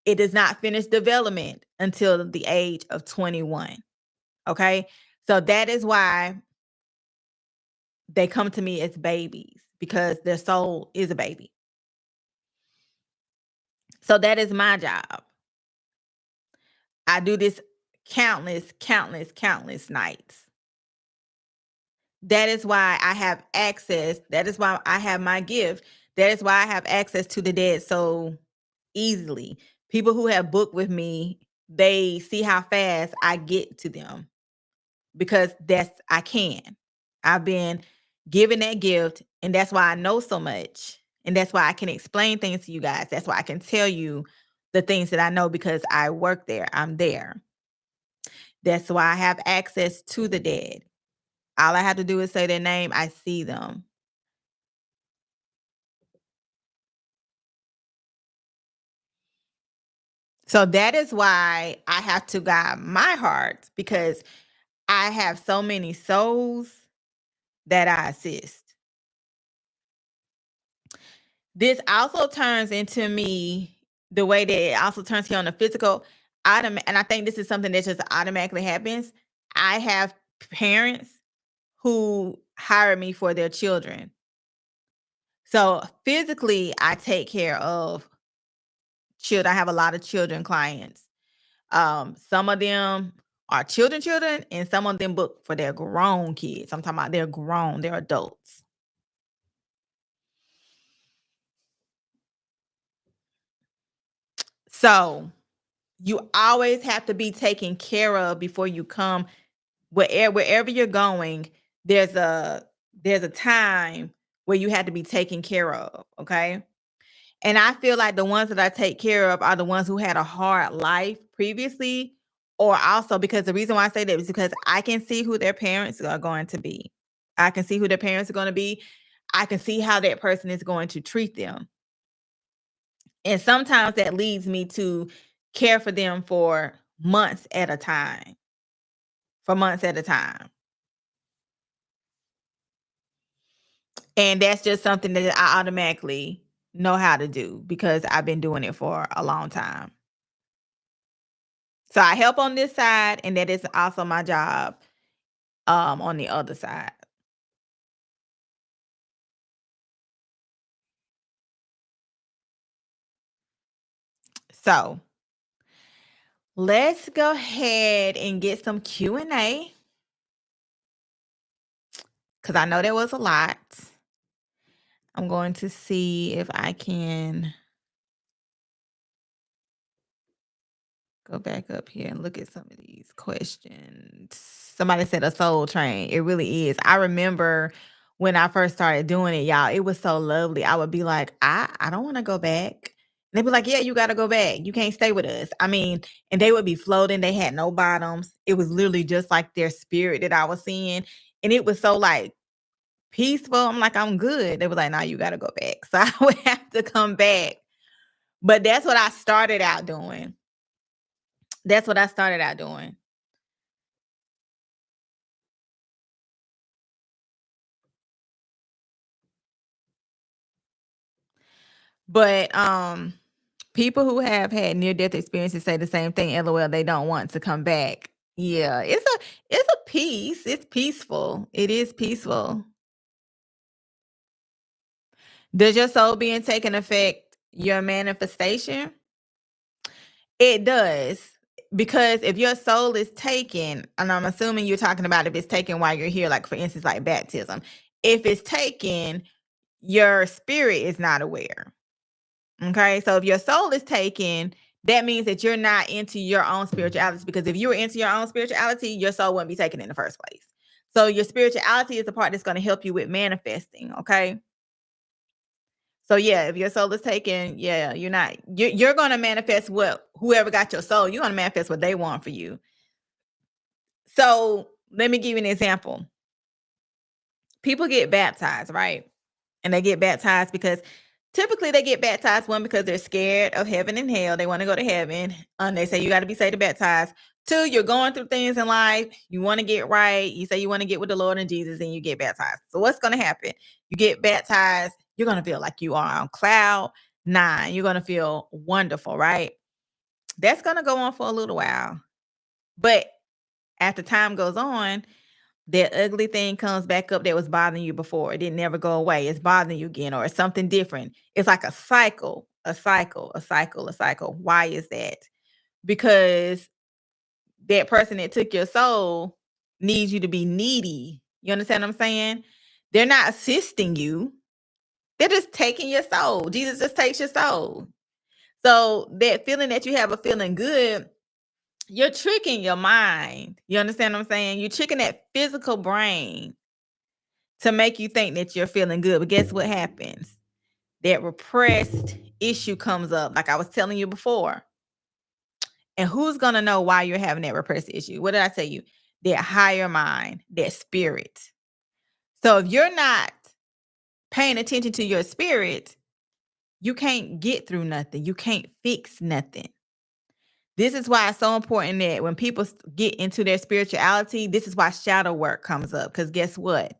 It does not finish development until the age of 21. Okay. So that is why they come to me as babies, because their soul is a baby. So that is my job. I do this countless nights. That is why I have access. That is why I have my gift. That is why I have access to the dead so easily. People who have booked with me, they see how fast I get to them, because I can. I've been given that gift, and that's why I know so much. And that's why I can explain things to you guys. That's why I can tell you the things that I know, because I work there. I'm there. That's why I have access to the dead. All I have to do is say their name. I see them. So that is why I have to guide my heart, because I have so many souls that I assist. This also turns into me the way that it also turns here on the physical. And I think this is something that just automatically happens. I have parents who hire me for their children. So physically, I take care of children. I have a lot of children clients. Some of them are children, and some of them book for their grown kids. I'm talking about they're grown, they're adults. So you always have to be taken care of before you come. Wherever you're going, there's a time where you have to be taken care of. Okay. And I feel like the ones that I take care of are the ones who had a hard life previously, or also because the reason why I say that is because I can see who their parents are going to be. I can see who their parents are going to be. I can see how that person is going to treat them. And sometimes that leads me to care for them for months at a time. For months at a time. And that's just something that I automatically know how to do because I've been doing it for a long time. So I help on this side, and that is also my job on the other side. So let's go ahead and get some Q&A because I know there was a lot. I'm going to see if I can go back up here and look at some of these questions. Somebody said a soul train. It really is. I remember when I first started doing it, y'all, it was so lovely. I would be like, I don't want to go back. And they'd be like, yeah, you got to go back. You can't stay with us. I mean, and they would be floating. They had no bottoms. It was literally just like their spirit that I was seeing. And it was so like peaceful. I'm like, I'm good. They were like, nah, you got to go back. So I would have to come back. But that's what I started out doing. That's what I started out doing. But people who have had near death experiences say the same thing. LOL, they don't want to come back. Yeah, it's a peace. It's peaceful. It is peaceful. Does your soul being taken affect your manifestation? It does. Because if your soul is taken, and I'm assuming you're talking about if it's taken while you're here, like for instance, like baptism. If it's taken, your spirit is not aware. Okay, so if your soul is taken, that means that you're not into your own spirituality, because if you were into your own spirituality, your soul wouldn't be taken in the first place. So your spirituality is the part that's going to help you with manifesting. Okay. So yeah, if your soul is taken, yeah, you're going to manifest what whoever got your soul, you're going to manifest what they want for you. So let me give you an example. People get baptized, right? And they get baptized because typically they get baptized, one, because they're scared of heaven and hell. They want to go to heaven. They say you got to be saved to baptize. Two, you're going through things in life. You want to get right. You say you want to get with the Lord and Jesus, and you get baptized. So what's going to happen? You get baptized. You're going to feel like you are on cloud 9. You're going to feel wonderful, right? That's going to go on for a little while. But after time goes on, that ugly thing comes back up that was bothering you before. It didn't never go away. It's bothering you again, or it's something different. It's like a cycle, a cycle, a cycle, a cycle. Why is that? Because that person that took your soul needs you to be needy. You understand what I'm saying? They're not assisting you. They're just taking your soul. Jesus just takes your soul. So that feeling that you have of feeling good, you're tricking your mind. You understand what I'm saying? You're tricking that physical brain to make you think that you're feeling good. But guess what happens? That repressed issue comes up, like I was telling you before. And who's going to know why you're having that repressed issue? What did I tell you? That higher mind, that spirit. So if you're not paying attention to your spirit, you can't get through nothing. You can't fix nothing. This is why it's so important that when people get into their spirituality, this is why shadow work comes up. Because guess what?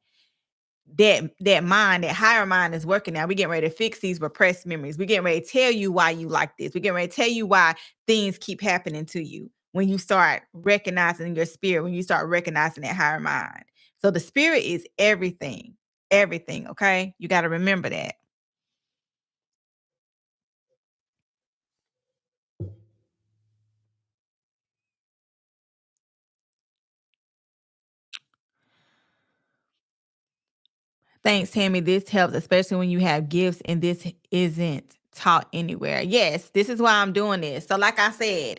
That mind, that higher mind is working now. We're getting ready to fix these repressed memories. We're getting ready to tell you why you like this. We're getting ready to tell you why things keep happening to you when you start recognizing your spirit, when you start recognizing that higher mind. So the spirit is everything, everything. Okay. You got to remember that. Thanks, Tammy. This helps, especially when you have gifts and this isn't taught anywhere. Yes, this is why I'm doing this. So, like I said,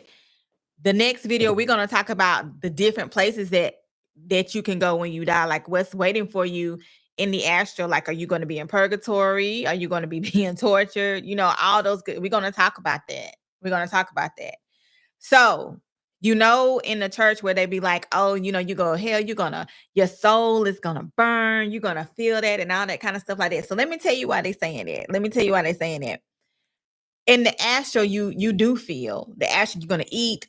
the next video, we're going to talk about the different places that you can go when you die, like what's waiting for you in the astral. Like, are you going to be in purgatory? Are you going to be being tortured? All those good. We're going to talk about that. We're going to talk about that. So In the church where they be like, oh, you go to hell, your soul is gonna burn, you're gonna feel that and all that kind of stuff like that. So let me tell you why they saying that. Let me tell you why they saying that. In the astral, you do feel the astral. You're gonna eat,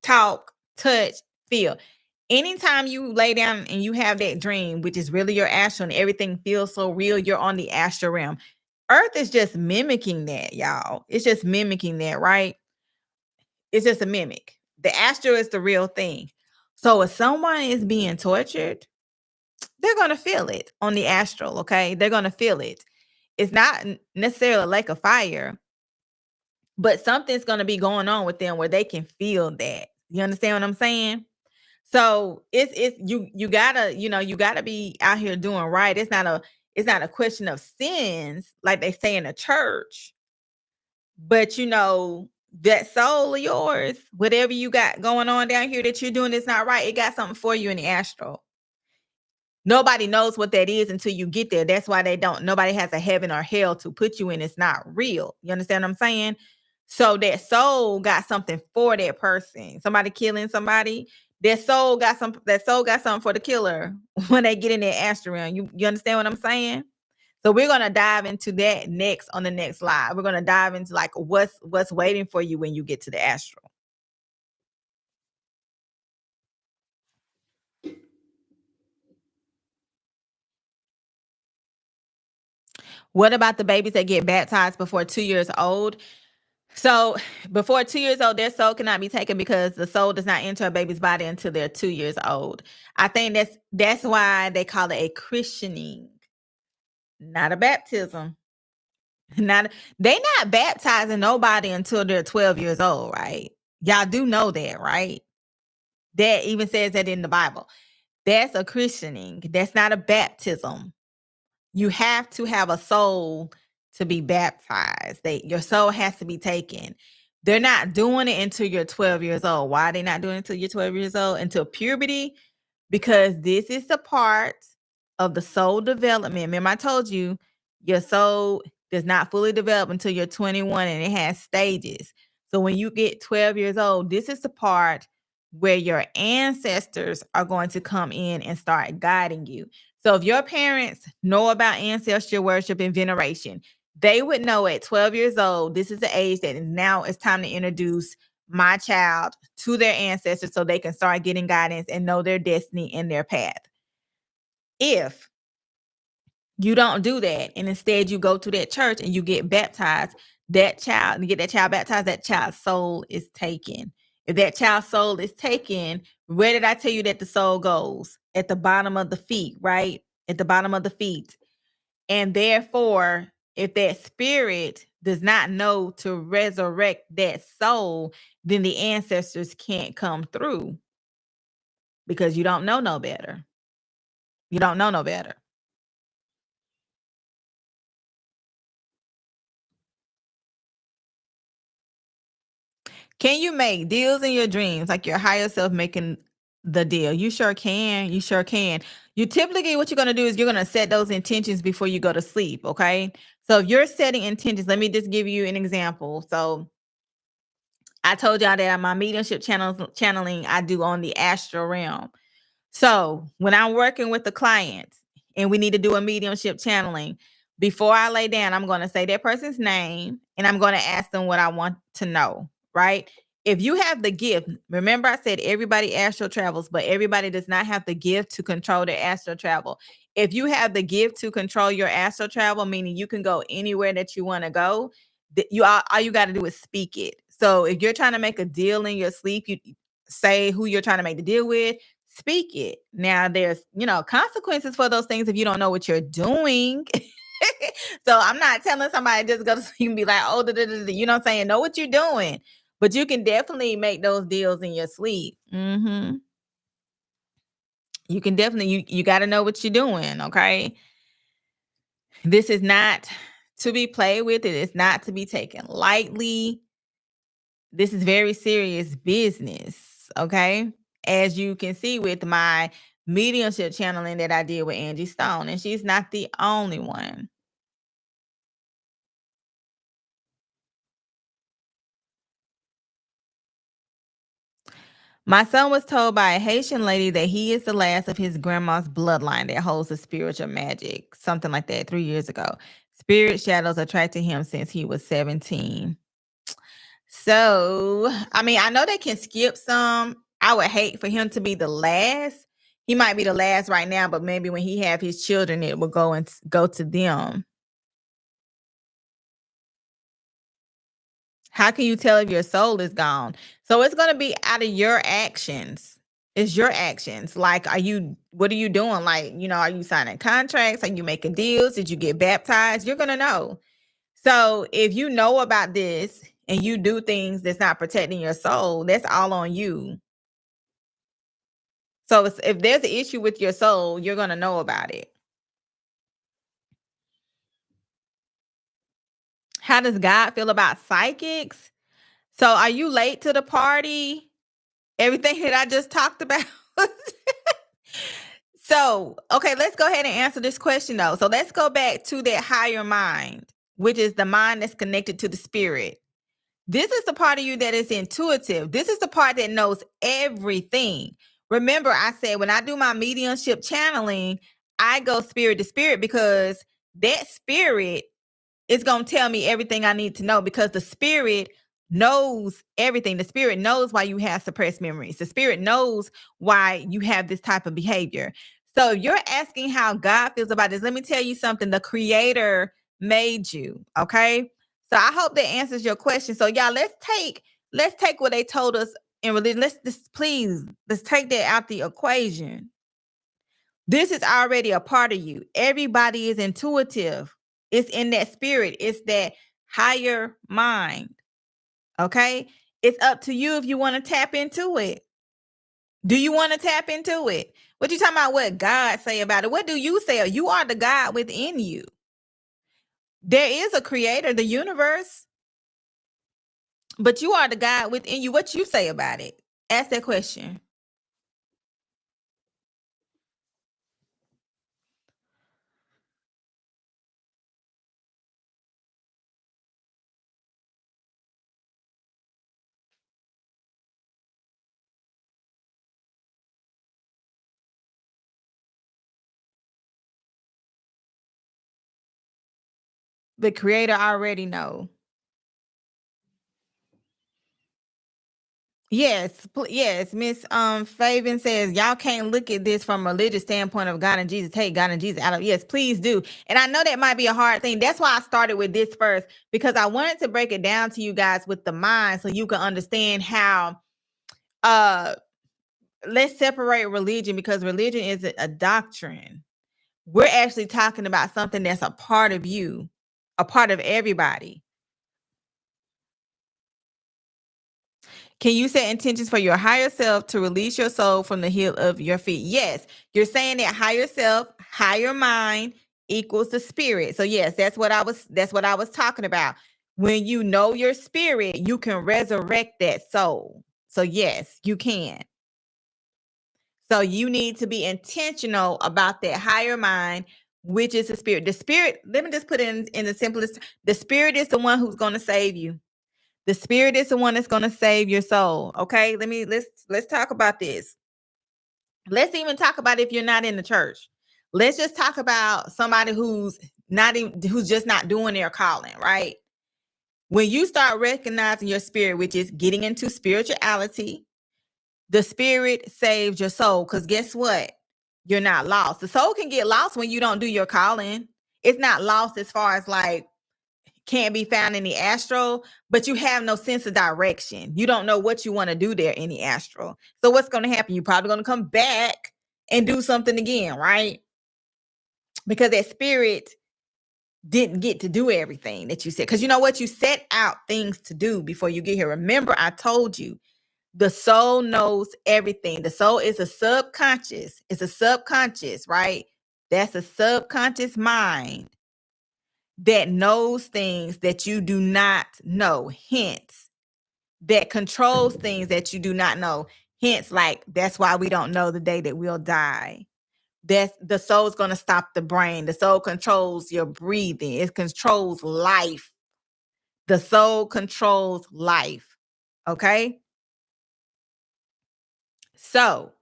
talk, touch, feel. Anytime you lay down and you have that dream, which is really your astral, and everything feels so real, you're on the astral realm. Earth is just mimicking that, y'all. It's just mimicking that, right? It's just a mimic. The astral is the real thing. So if someone is being tortured, they're gonna feel it on the astral. Okay, they're gonna feel it. It's not necessarily a lake of fire, but something's gonna be going on with them where they can feel that. You understand what I'm saying? So it's you gotta be out here doing right. It's not a question of sins like they say in the church, but that soul of yours, whatever you got going on down here that you're doing is not right. It got something for you in the astral. Nobody knows what that is until you get there. That's why nobody has a heaven or hell to put you in. It's not real. You understand what I'm saying? So that soul got something for that person. Somebody killing somebody, that soul got something for the killer when they get in that astral realm. You understand what I'm saying? So we're gonna dive into that next on the next live. We're gonna dive into like what's waiting for you when you get to the astral. What about the babies that get baptized before 2 years old? So before 2 years old, their soul cannot be taken because the soul does not enter a baby's body until they're 2 years old. I think that's why they call it a christening, not a baptism. Not they not baptizing nobody until they're 12 years old, right? Y'all do know that, right? That even says that in the Bible. That's a christening. That's not a baptism. You have to have a soul to be baptized. Your soul has to be taken. They're not doing it until you're 12 years old. Why are they not doing it until you're 12 years old? Until puberty? Because this is the part of the soul development. Remember, I told you your soul does not fully develop until you're 21 and it has stages. So when you get 12 years old, this is the part where your ancestors are going to come in and start guiding you. So if your parents know about ancestral worship and veneration, they would know at 12 years old, this is the age that now it's time to introduce my child to their ancestors so they can start getting guidance and know their destiny and their path. If you don't do that and instead you go to that church and you get baptized, you get that child baptized, that child's soul is taken. If that child's soul is taken, where did I tell you that the soul goes? At the bottom of the feet, right? At the bottom of the feet. And therefore, if that spirit does not know to resurrect that soul, then the ancestors can't come through because you don't know no better. You don't know no better. Can you make deals in your dreams, like your higher self making the deal? You sure can. You sure can. You typically, what you're going to do is you're going to set those intentions before you go to sleep. Okay. So if you're setting intentions, let me just give you an example. So I told y'all that on my mediumship channeling, I do on the astral realm. So when I'm working with the clients and we need to do a mediumship channeling, before I lay down, I'm going to say that person's name and I'm going to ask them what I want to know, right? If you have the gift, remember I said everybody astral travels, but everybody does not have the gift to control their astral travel. If you have the gift to control your astral travel, meaning you can go anywhere that you want to go, all you got to do is speak it. So if you're trying to make a deal in your sleep, you say who you're trying to make the deal with, speak it. Now there's, consequences for those things if you don't know what you're doing. So I'm not telling somebody just go to sleep and be like, oh, da, da, da, da. You know what I'm saying? Know what you're doing. But you can definitely make those deals in your sleep. You can definitely, you got to know what you're doing. Okay. This is not to be played with. It is not to be taken lightly. This is very serious business. Okay. As you can see with my mediumship channeling that I did with Angie Stone, and she's not the only one. My son was told by a Haitian lady that he is the last of his grandma's bloodline that holds the spiritual magic, something like that, 3 years ago. Spirit shadows attracted him since he was 17. So, I mean, I know they can skip some. I would hate for him to be the last. He might be the last right now, but maybe when he have his children, it will go to them. How can you tell if your soul is gone? So it's going to be out of your actions. It's your actions. Like, what are you doing? Like, are you signing contracts? Are you making deals? Did you get baptized? You're going to know. So if you know about this and you do things that's not protecting your soul, that's all on you. So if there's an issue with your soul, you're going to know about it. How does God feel about psychics? So are you late to the party? Everything that I just talked about? So, okay, let's go ahead and answer this question though. So let's go back to that higher mind, which is the mind that's connected to the spirit. This is the part of you that is intuitive. This is the part that knows everything. Remember, I said when I do my mediumship channeling, I go spirit to spirit because that spirit is going to tell me everything I need to know because the spirit knows everything. The spirit knows why you have suppressed memories. The spirit knows why you have this type of behavior. So if you're asking how God feels about this, let me tell you something. The creator made you, okay? So I hope that answers your question. So y'all, let's take what they told us in religion. Let's take that out the equation. This is already a part of you. Everybody is intuitive. It's in that spirit. It's that higher mind. Okay? It's up to you if you want to tap into it. Do you want to tap into it? What you talking about what God say about it? What do you say? You are the God within you. There is a creator, the universe, but you are the God within you. What you say about it? Ask that question. The creator already know. Yes, yes. Miss Fabian says y'all can't look at this from a religious standpoint of God and Jesus. Take God and Jesus out of yes, please do. And I know that might be a hard thing. That's why I started with this first because I wanted to break it down to you guys with the mind so you can understand how uh let's separate religion because religion isn't a doctrine. We're actually talking about something that's a part of you, a part of everybody. Can you set intentions for your higher self to release your soul from the heel of your feet? Yes, you're saying that higher self, higher mind equals the spirit. So yes, that's what I was talking about. When you know your spirit, you can resurrect that soul. So yes, you can. So you need to be intentional about that higher mind, which is the spirit. The spirit, let me just put it in the simplest. The spirit is the one who's going to save you. The spirit is the one that's going to save your soul. Okay? Let's talk about this. Let's even talk about if you're not in the church. Let's just talk about somebody who's just not doing their calling, right? When you start recognizing your spirit, which is getting into spirituality, the spirit saves your soul. Because guess what? You're not lost. The soul can get lost when you don't do your calling. It's not lost as far as like can't be found in the astral, but you have no sense of direction. You don't know what you want to do there in the astral. So what's going to happen? You're probably going to come back and do something again, right? Because that spirit didn't get to do everything that you said. Because you know what? You set out things to do before you get here. Remember, I told you the soul knows everything. The soul is a subconscious. It's a subconscious, right? That's a subconscious mind that knows things that you do not know. Hence, that controls things that you do not know. Hence, like that's why we don't know the day that we'll die. That's the soul's going to stop the brain. The soul controls your breathing. It controls life. The soul controls life. Okay? So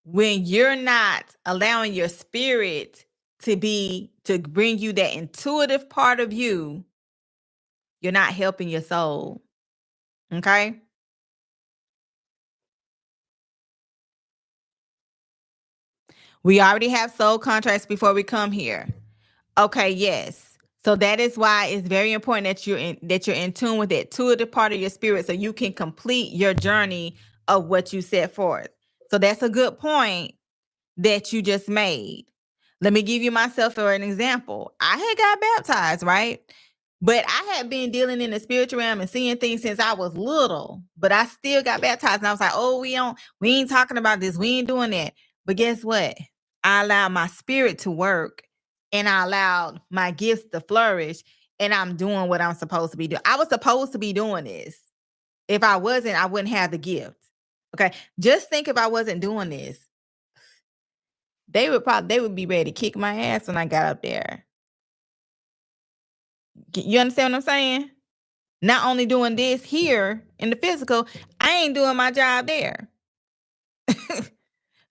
when you're not allowing your spirit to bring you that intuitive part of you, you're not helping your soul. Okay? We already have soul contracts before we come here. Okay, yes. So that is why it's very important that you're in tune with that intuitive part of your spirit so you can complete your journey of what you set forth. So that's a good point that you just made. Let me give you myself for an example. I had got baptized, right? But I had been dealing in the spiritual realm and seeing things since I was little. But I still got baptized. And I was like, oh, we ain't talking about this. We ain't doing that. But guess what? I allowed my spirit to work and I allowed my gifts to flourish. And I'm doing what I'm supposed to be doing. I was supposed to be doing this. If I wasn't, I wouldn't have the gift. Okay. Just think if I wasn't doing this. They would be ready to kick my ass when I got up there. You understand what I'm saying? Not only doing this here in the physical, I ain't doing my job there.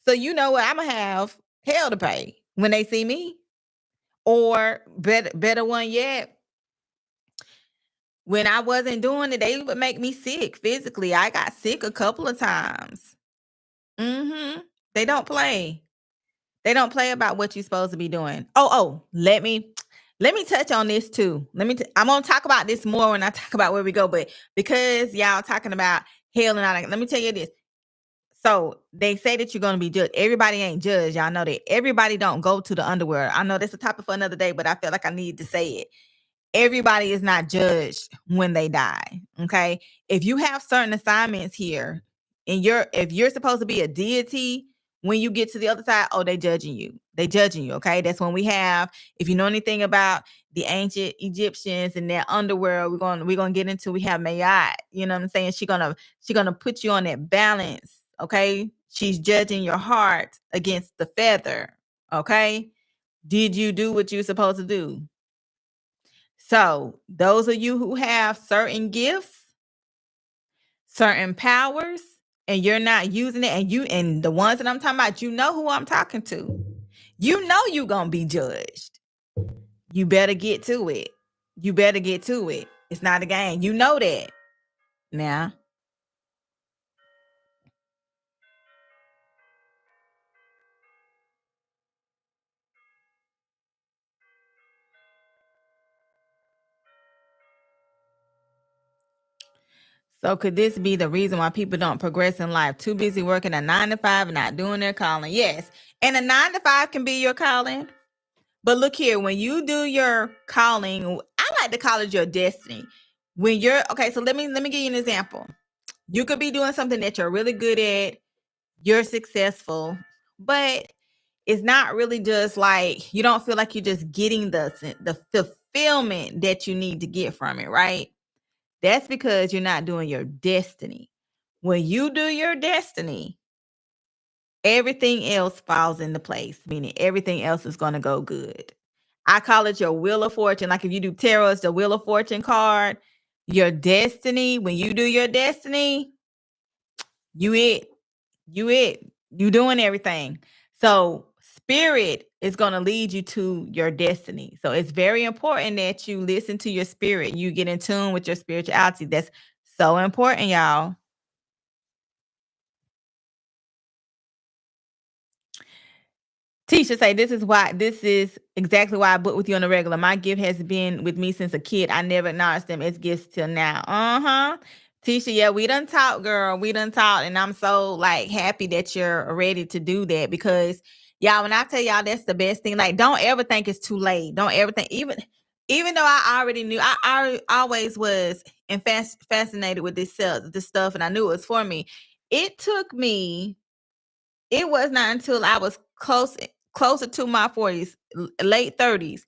So you know what? I'm gonna have hell to pay when they see me. Or better one yet, when I wasn't doing it, they would make me sick physically. I got sick a couple of times. They don't play. They don't play about what you're supposed to be doing. Let me touch on this too. I'm gonna talk about this more when I talk about where we go, but because y'all talking about hell and all that, let me tell you this. So they say that you're gonna be judged. Everybody ain't judged. Y'all know that. Everybody don't go to the underworld. I know that's a topic for another day, but I feel like I need to say it. Everybody is not judged when they die. Okay. If you have certain assignments here and if you're supposed to be a deity, when you get to the other side, they judging you. They judging you. Okay. That's when we have, if you know anything about the ancient Egyptians and their underworld, we're gonna get into, we have Mayat. You know what I'm saying? She's gonna put you on that balance. Okay. She's judging your heart against the feather. Okay. Did you do what you're supposed to do? So those of you who have certain gifts, certain powers, and you're not using it, and the ones that I'm talking about, you know who I'm talking to. You know you're gonna be judged. You better get to it. You better get to it. It's not a game. You know that. Now. So could this be the reason why people don't progress in life? Too busy working a 9 to 5 and not doing their calling. Yes. And a 9 to 5 can be your calling. But look here, when you do your calling, I like to call it your destiny. When you're okay, so let me give you an example. You could be doing something that you're really good at, you're successful, but it's not really just like you don't feel like you're just getting the fulfillment that you need to get from it, right? That's because you're not doing your destiny. When you do your destiny, everything else falls into place, meaning everything else is going to go good. I call it your wheel of fortune. Like if you do tarot, it's the wheel of fortune card. Your destiny, when you do your destiny, you doing everything. So spirit is going to lead you to your destiny. So it's very important that you listen to your spirit. You get in tune with your spirituality. That's so important, y'all. Tisha say this is exactly why I book with you on the regular. My gift has been with me since a kid. I never acknowledged them as gifts till now. Tisha, yeah, we done talked, girl. We done talked, and I'm so like happy that you're ready to do that because y'all, when I tell y'all that's the best thing, like don't ever think it's too late. Don't ever think, even though I already knew, I always was fascinated with this stuff, and I knew it was for me. It was not until I was closer to my 40s, late 30s,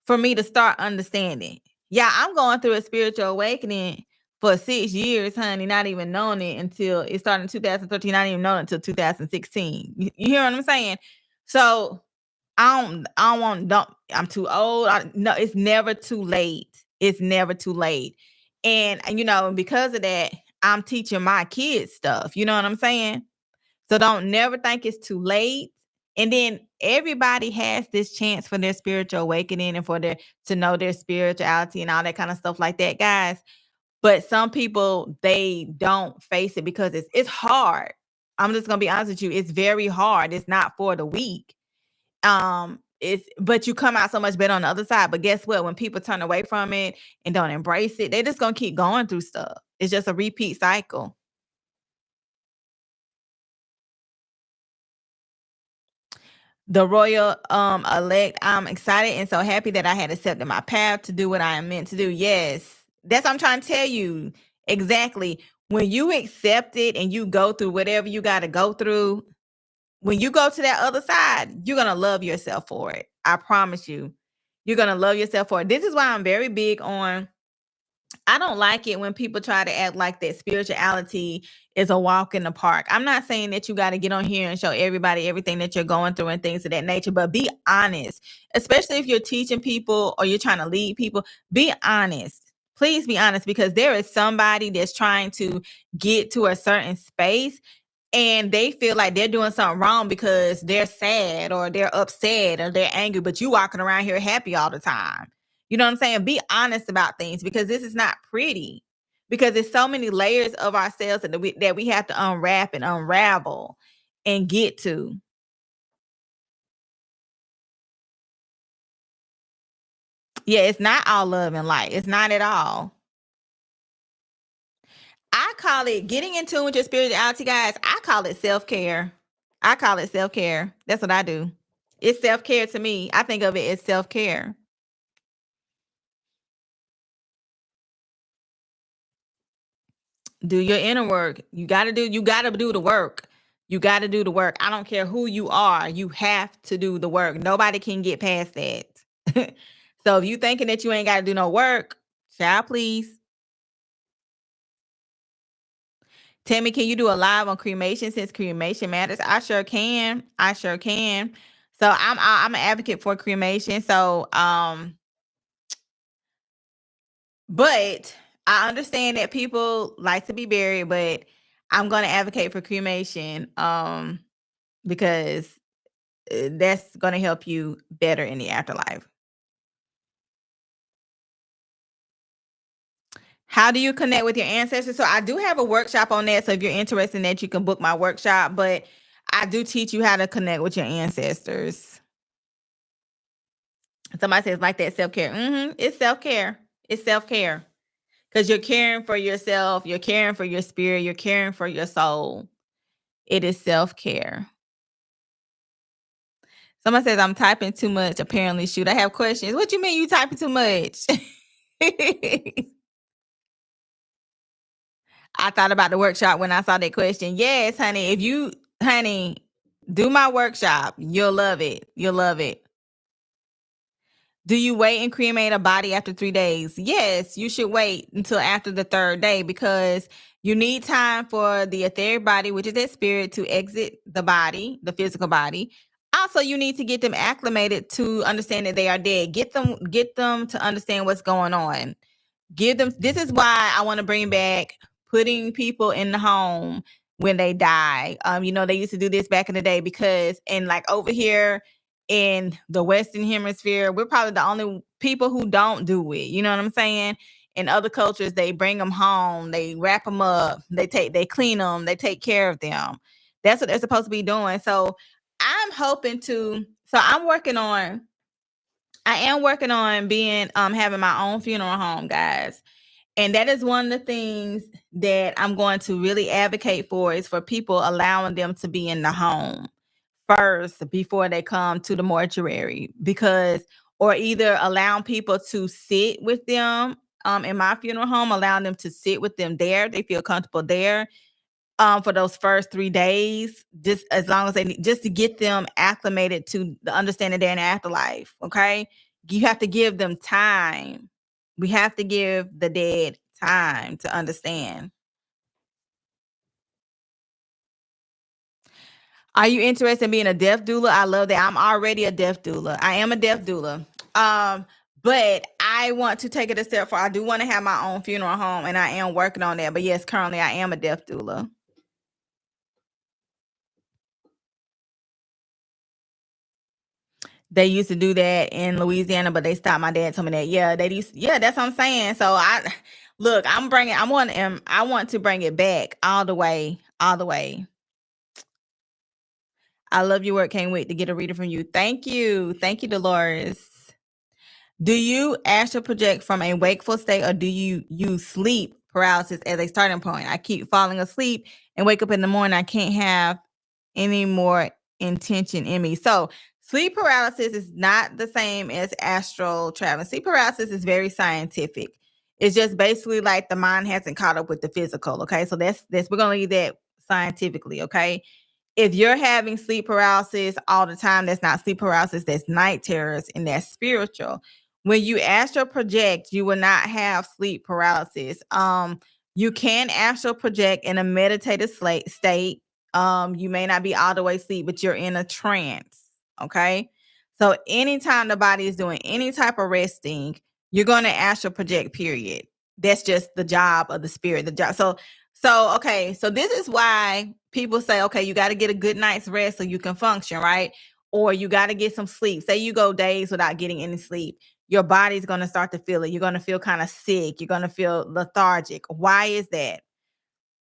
for me to start understanding. Yeah, I'm going through a spiritual awakening for 6 years, honey, not even knowing it until it started in 2013, not even knowing it until 2016. You hear what I'm saying? So I'm too old. No, it's never too late. It's never too late. And because of that, I'm teaching my kids stuff. You know what I'm saying? So don't never think it's too late. And then everybody has this chance for their spiritual awakening and for their to know their spirituality and all that kind of stuff like that, guys. But some people, they don't face it because it's hard. I'm just gonna be honest with you. It's very hard. It's not for the weak. It's but you come out so much better on the other side. But guess what? When people turn away from it and don't embrace it, they just gonna keep going through stuff. It's just a repeat cycle. The royal elect, I'm excited and so happy that I had accepted my path to do what I am meant to do. Yes. That's what I'm trying to tell you. Exactly. When you accept it and you go through whatever you got to go through, when you go to that other side, you're going to love yourself for it. I promise you. You're going to love yourself for it. This is why I'm very big on I don't like it when people try to act like that spirituality is a walk in the park. I'm not saying that you got to get on here and show everybody everything that you're going through and things of that nature, but be honest, especially if you're teaching people or you're trying to lead people. Be honest. Please be honest because there is somebody that's trying to get to a certain space and they feel like they're doing something wrong because they're sad or they're upset or they're angry, but you walking around here happy all the time. You know what I'm saying? Be honest about things because this is not pretty. Because there's so many layers of ourselves that we have to unwrap and unravel and get to. Yeah, it's not all love and light. It's not at all. I call it getting in tune with your spirituality, guys. I call it self-care. I call it self-care. That's what I do. It's self-care to me. I think of it as self-care. Do your inner work. You got to do the work. You got to do the work. I don't care who you are. You have to do the work. Nobody can get past that. So if you thinking that you ain't got to do no work, child, please. Tammy, can you do a live on cremation since cremation matters? I sure can. I sure can. So I'm an advocate for cremation. So but I understand that people like to be buried, but I'm going to advocate for cremation because that's going to help you better in the afterlife. How do you connect with your ancestors? So I do have a workshop on that. So if you're interested in that, you can book my workshop. But I do teach you how to connect with your ancestors. Somebody says like that self-care. It's self-care. It's self-care. Because you're caring for yourself, you're caring for your spirit, you're caring for your soul. It is self-care. Somebody says I'm typing too much. Apparently, shoot, I have questions. What you mean you typing too much? I thought about the workshop when I saw that question. Yes, honey. Honey, do my workshop. You'll love it. You'll love it. Do you wait and cremate a body after 3 days? Yes, you should wait until after the third day because you need time for the etheric body, which is that spirit, to exit the body, the physical body. Also, you need to get them acclimated to understand that they are dead. Get them to understand what's going on. Give them This is why I want to bring back putting people in the home when they die. They used to do this back in the day because and like over here in the Western hemisphere, we're probably the only people who don't do it. You know what I'm saying? In other cultures, they bring them home, they wrap them up, they clean them, they take care of them. That's what they're supposed to be doing. So I'm hoping to so I am working on being having my own funeral home, guys. And that is one of the things that I'm going to really advocate for is for people allowing them to be in the home first before they come to the mortuary because or either allowing people to sit with them in my funeral home, allowing them to sit with them there. They feel comfortable there for those first 3 days, just as long as just to get them acclimated to the understanding they're in afterlife. Okay. You have to give them time. We have to give the dead time to understand. Are you interested in being a death doula? I love that. I'm already a death doula. I am a death doula. But I want to take it a step further. I do want to have my own funeral home, and I am working on that. But yes, currently I am a death doula. They used to do that in Louisiana, but they stopped. My dad told me that. Yeah, they used. Yeah, that's what I'm saying. So look. I want to bring it back all the way, all the way. I love your work. Can't wait to get a reader from you. Thank you, Dolores. Do you astral project from a wakeful state, or do you use sleep paralysis as a starting point? I keep falling asleep and wake up in the morning. I can't have any more intention in me. So sleep paralysis is not the same as astral traveling. Sleep paralysis is very scientific. It's just basically like the mind hasn't caught up with the physical. Okay. So that's we're gonna leave that scientifically. Okay. If you're having sleep paralysis all the time, that's not sleep paralysis, that's night terrors, and that's spiritual. When you astral project, you will not have sleep paralysis. You can astral project in a meditative state. You may not be all the way asleep, but you're in a trance. Okay. So anytime the body is doing any type of resting, you're going to astral project, period. That's just the job of the spirit. The job. Okay. So this is why people say, okay, you got to get a good night's rest so you can function, right? Or you got to get some sleep. Say you go days without getting any sleep. Your body's going to start to feel it. You're going to feel kind of sick. You're going to feel lethargic. Why is that?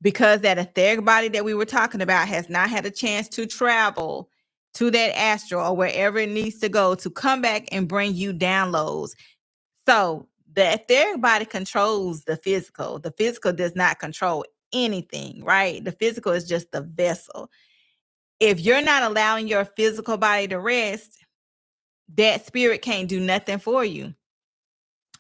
Because that etheric body that we were talking about has not had a chance to travel to that astral or wherever it needs to go to come back and bring you downloads. So the etheric body controls the physical. The physical does not control anything, right? The physical is just the vessel. If you're not allowing your physical body to rest, that spirit can't do nothing for you.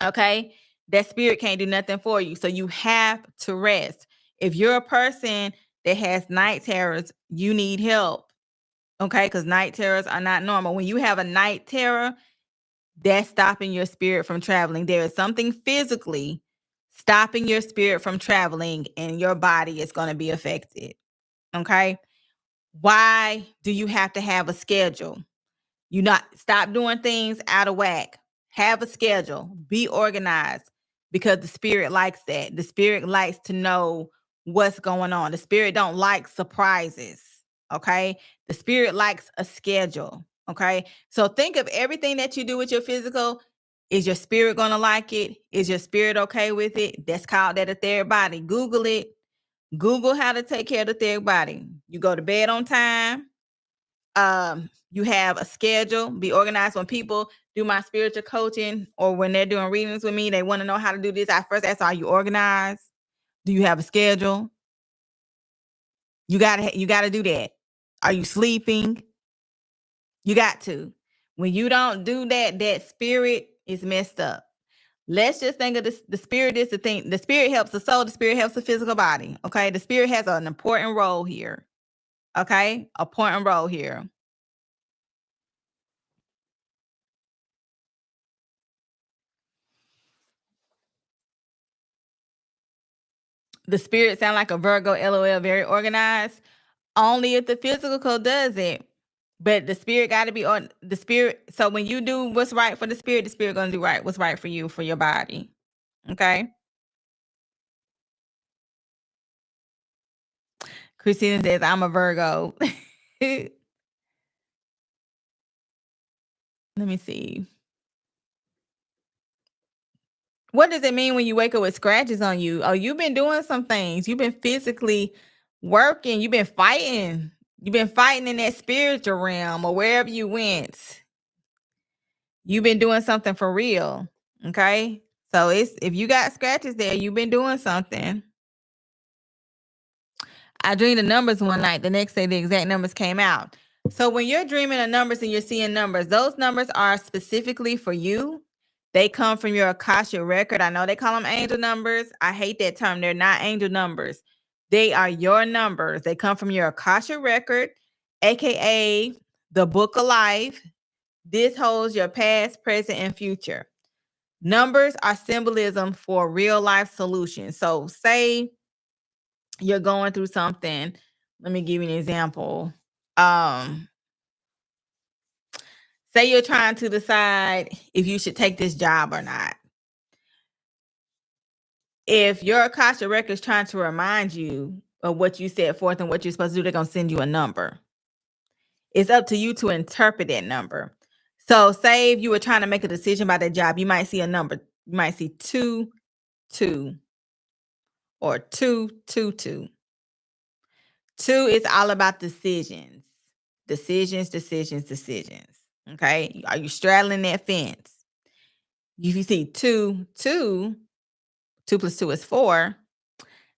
Okay? That spirit can't do nothing for you. So you have to rest. If you're a person that has night terrors, you need help. Okay? Because night terrors are not normal. When you have a night terror, that's stopping your spirit from traveling. There is something physically stopping your spirit from traveling, and your body is going to be affected. Okay? Why do you have to have a schedule? You not stop doing things out of whack. Have a schedule. Be organized, because the spirit likes that. The spirit likes to know what's going on. The spirit don't like surprises. Okay? The spirit likes a schedule. Okay? So think of everything that you do with your physical. Is your spirit going to like it? Is your spirit okay with it? That's called that etheric body. Google it. Google how to take care of the etheric body. You go to bed on time. You have a schedule. Be organized. When people do my spiritual coaching or when they're doing readings with me, they want to know how to do this. I first ask, are you organized? Do you have a schedule? You gotta do that. Are you sleeping? You got to. When you don't do that, that spirit is messed up. Let's just think of this. The spirit is the thing. The spirit helps the soul. The spirit helps the physical body. Okay. The spirit has an important role here. Okay. Important role here. The spirit sound like a Virgo, LOL, very organized. Only if the physical does it. But the spirit got to be on the spirit. So when you do what's right for the spirit going to do what's right for you, for your body. Okay. Christina says, I'm a Virgo. Let me see. What does it mean when you wake up with scratches on you? Oh, you've been doing some things. You've been physically working. You've been fighting. You've been fighting in that spiritual realm or wherever you went. You've been doing something for real. Okay. So if you got scratches there, you've been doing something. I dreamed the numbers one night. The next day, the exact numbers came out. So when you're dreaming of numbers and you're seeing numbers, those numbers are specifically for you. They come from your Akashic record. I know they call them angel numbers. I hate that term. They're not angel numbers. They are your numbers. They come from your Akashic record, aka the book of life. This holds your past, present, and future. Numbers are symbolism for real life solutions. So say you're going through something. Let me give you an example. Say you're trying to decide if you should take this job or not. If your Akasha record is trying to remind you of what you set forth and what you're supposed to do, they're going to send you a number. It's up to you to interpret that number. So say if you were trying to make a decision about that job, you might see a number. You might see 2, 2, or 2, 2, 2. 2 is all about decisions. Decisions, decisions, decisions. Okay. Are you straddling that fence? If you see 2, 2, 2 plus 2 is 4.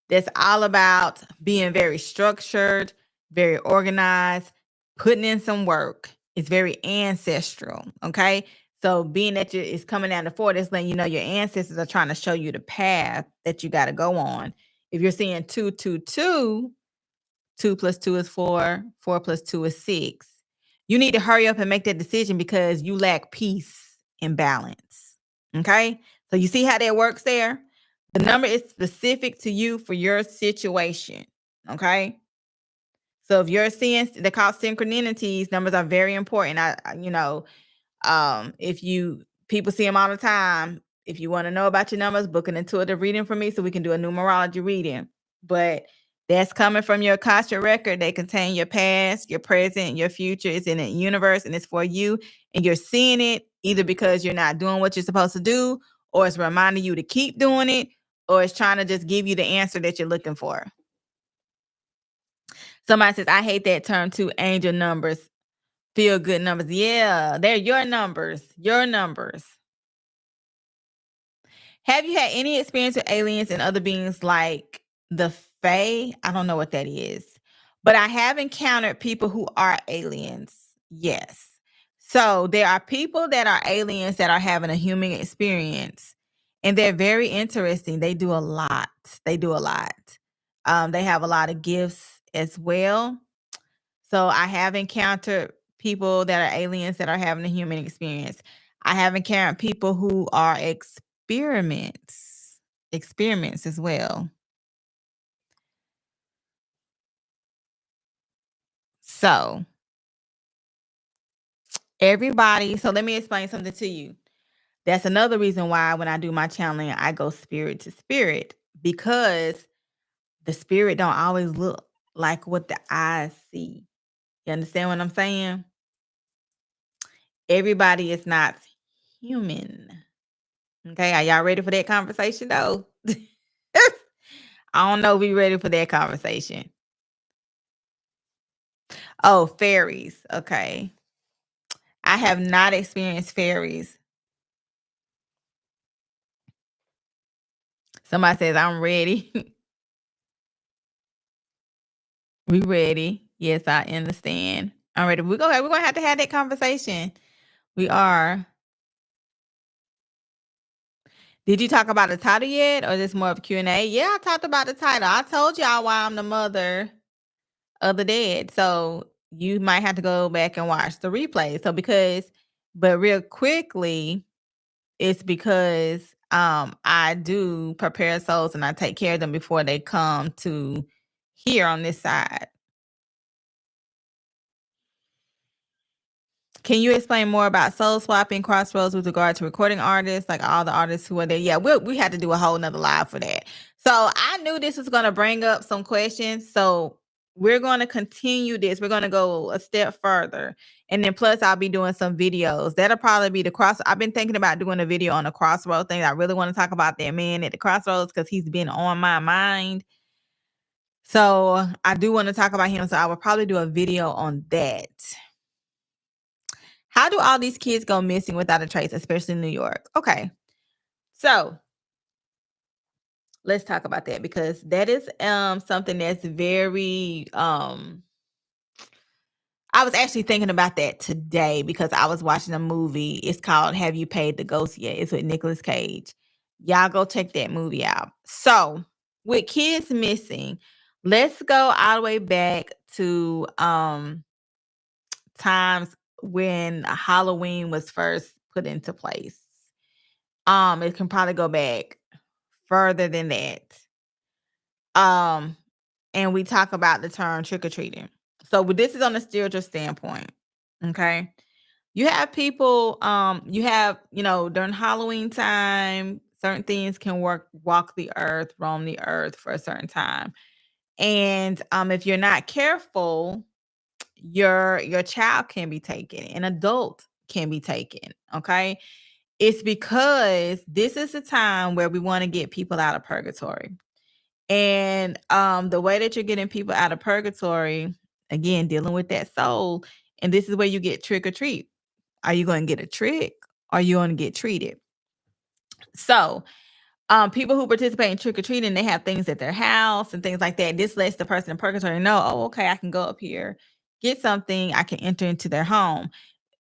That's all about being very structured, very organized, putting in some work. It's very ancestral. Okay. So being that it's coming down to 4, that's letting you know your ancestors are trying to show you the path that you got to go on. If you're seeing 2, 2, 2, 2 plus 2 is 4, 4 plus 2 is 6. You need to hurry up and make that decision because you lack peace and balance. Okay. So you see how that works there? The number is specific to you for your situation. Okay. So if you're seeing, they're called synchronicities, numbers are very important. If you people see them all the time, if you want to know about your numbers, book an intuitive reading for me so we can do a numerology reading. But that's coming from your Akashic record. They contain your past, your present, your future. It's in the universe and it's for you. And you're seeing it either because you're not doing what you're supposed to do, or it's reminding you to keep doing it, or it's trying to just give you the answer that you're looking for. Somebody says, I hate that term too, angel numbers. Feel good numbers. Yeah, they're your numbers. Your numbers. Have you had any experience with aliens and other beings like the Fae? I don't know what that is, but I have encountered people who are aliens. Yes. So there are people that are aliens that are having a human experience, and they're very interesting. They do a lot. They do a lot. They have a lot of gifts as well. So I have encountered people that are aliens that are having a human experience. I have encountered people who are experiments as well. So everybody, so let me explain something to you. That's another reason why when I do my channeling, I go spirit to spirit, because the spirit don't always look like what the eyes see. You understand what I'm saying? Everybody is not human. Okay, are y'all ready for that conversation though? I don't know if we ready for that conversation. Oh, fairies. Okay. I have not experienced fairies. Somebody says, I'm ready. We ready. Yes, I understand. I'm ready. We're gonna have to have that conversation. We are. Did you talk about the title yet, or is this more of a Q&A? Yeah, I talked about the title. I told y'all why I'm the mother of the dead. So you might have to go back and watch the replay. But real quickly, it's because I do prepare souls and I take care of them before they come to here on this side. Can you explain more about soul swapping Crossroads with regard to recording artists, like all the artists who are there? Yeah, we had to do a whole nother live for that. So I knew this was going to bring up some questions. So we're going to continue this. We're going to go a step further. And then plus I'll be doing some videos. That'll probably be I've been thinking about doing a video on the Crossroads thing. I really want to talk about that man at the Crossroads because he's been on my mind. So I do want to talk about him. So I will probably do a video on that. How do all these kids go missing without a trace, especially in New York? Okay. So let's talk about that because that is something that's very I was actually thinking about that today because I was watching a movie. It's called Have You Paid the Ghost Yet? It's with Nicolas Cage. Y'all go check that movie out. So with kids missing, let's go all the way back to times when Halloween was first put into place. It can probably go back further than that. And we talk about the term trick or treating. So this is on a spiritual standpoint. Okay. You have people, during Halloween time, certain things can walk the earth, roam the earth for a certain time. And if you're not careful, your child can be taken, an adult can be taken. Okay. It's because this is a time where we want to get people out of purgatory. And the way that you're getting people out of purgatory, again, dealing with that soul, and this is where you get trick or treat. Are you going to get a trick? Or are you going to get treated? So people who participate in trick or treating, they have things at their house and things like that. This lets the person in purgatory know, oh, okay, I can go up here, get something, I can enter into their home.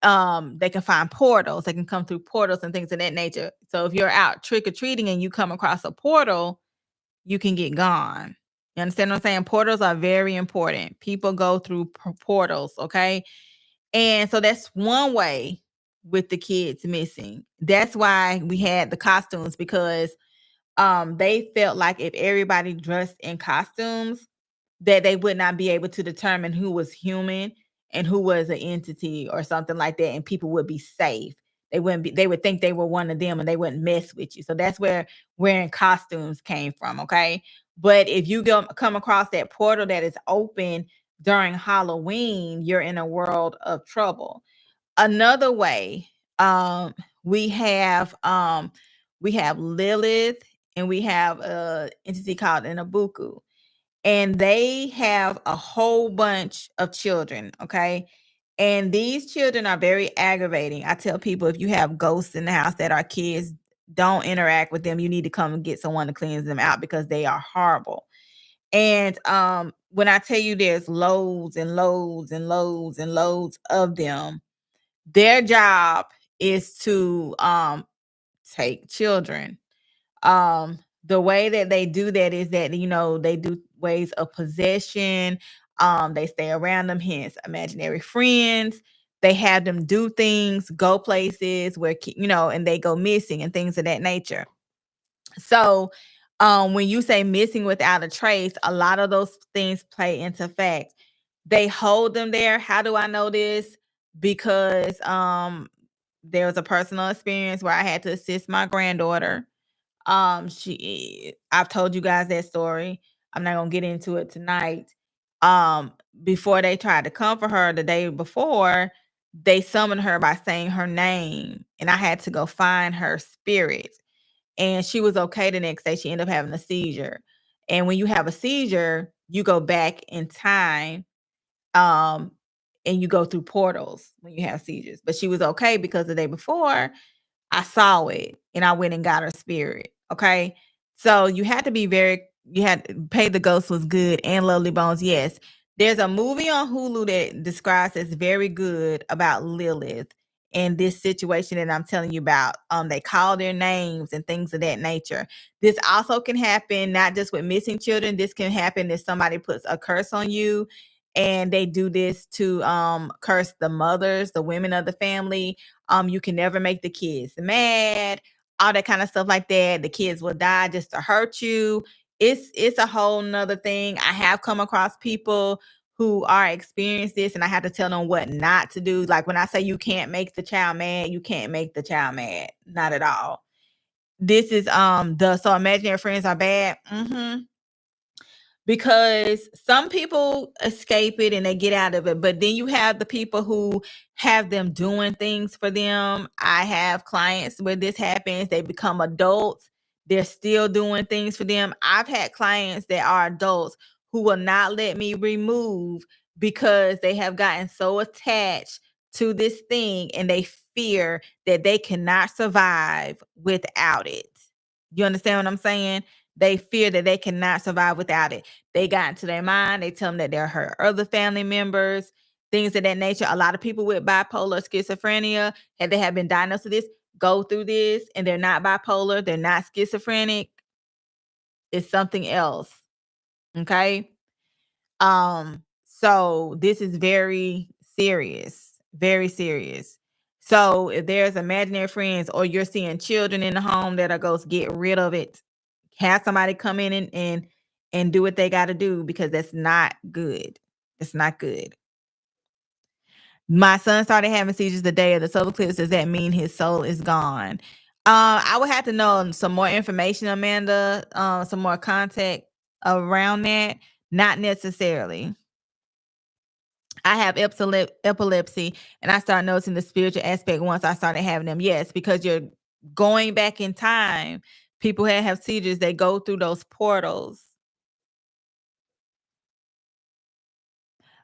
They can find portals, they can come through portals and things of that nature. So if you're out trick or treating and you come across a portal, you can get gone. You understand what I'm saying? Portals are very important. People go through portals, okay? And so that's one way with the kids missing. That's why we had the costumes, because they felt like if everybody dressed in costumes, that they would not be able to determine who was human and who was an entity or something like that, and people would be safe. They would think they were one of them and they wouldn't mess with you. So that's where wearing costumes came from, okay? But if you come across that portal that is open during Halloween, you're in a world of trouble. Another way, we have Lilith, and we have a entity called an Ibuku, and they have a whole bunch of children, okay? And these children are very aggravating. I tell people, if you have ghosts in the house that are kids, don't interact with them. You need to come and get someone to cleanse them out, because they are horrible. And when I tell you there's loads and loads and loads and loads of them, their job is to take children. The way that they do that is that, they do ways of possession. They stay around them, hence imaginary friends. They have them do things, go places where, and they go missing and things of that nature. So when you say missing without a trace, a lot of those things play into fact. They hold them there. How do I know this? Because there was a personal experience where I had to assist my granddaughter. I've told you guys that story. I'm not gonna get into it tonight. Before they tried to comfort her the day before, they summoned her by saying her name, and I had to go find her spirit. And she was okay the next day. She ended up having a seizure. And when you have a seizure, you go back in time, um, and you go through portals when you have seizures. But she was okay because the day before, I saw it and I went and got her spirit. Okay. So you had Pay the Ghost was good, and Lovely Bones. Yes. There's a movie on Hulu that describes as very good about Lilith and this situation that I'm telling you about. They call their names and things of that nature. This also can happen not just with missing children. This can happen if somebody puts a curse on you, and they do this to curse the mothers, the women of the family. You can never make the kids mad, all that kind of stuff like that. The kids will die just to hurt you. It's a whole nother thing. I have come across people who are experienced this, and I have to tell them what not to do. Like when I say you can't make the child mad, you can't make the child mad. Not at all. This is so imaginary friends are bad. Because some people escape it and they get out of it, but then you have the people who have them doing things for them. I have clients where this happens. They become adults, they're still doing things for them. I've had clients that are adults who will not let me remove because they have gotten so attached to this thing, and they fear that they cannot survive without it. You understand what I'm saying? They fear that they cannot survive without it. They got into their mind. They tell them that they're hurt other family members, things of that nature. A lot of people with bipolar, schizophrenia, and they have been diagnosed with this, go through this, and they're not bipolar. They're not schizophrenic. It's something else. Okay. So this is very serious, very serious. So if there's imaginary friends, or you're seeing children in the home that are ghosts, get rid of it. Have somebody come in and do what they got to do, because that's not good. It's not good. My son started having seizures the day of the solar eclipse. Does that mean his soul is gone? I would have to know some more information, Amanda. Some more contact around that. Not necessarily. I have epilepsy, and I started noticing the spiritual aspect once I started having them. Yes, because you're going back in time. People that have seizures, they go through those portals.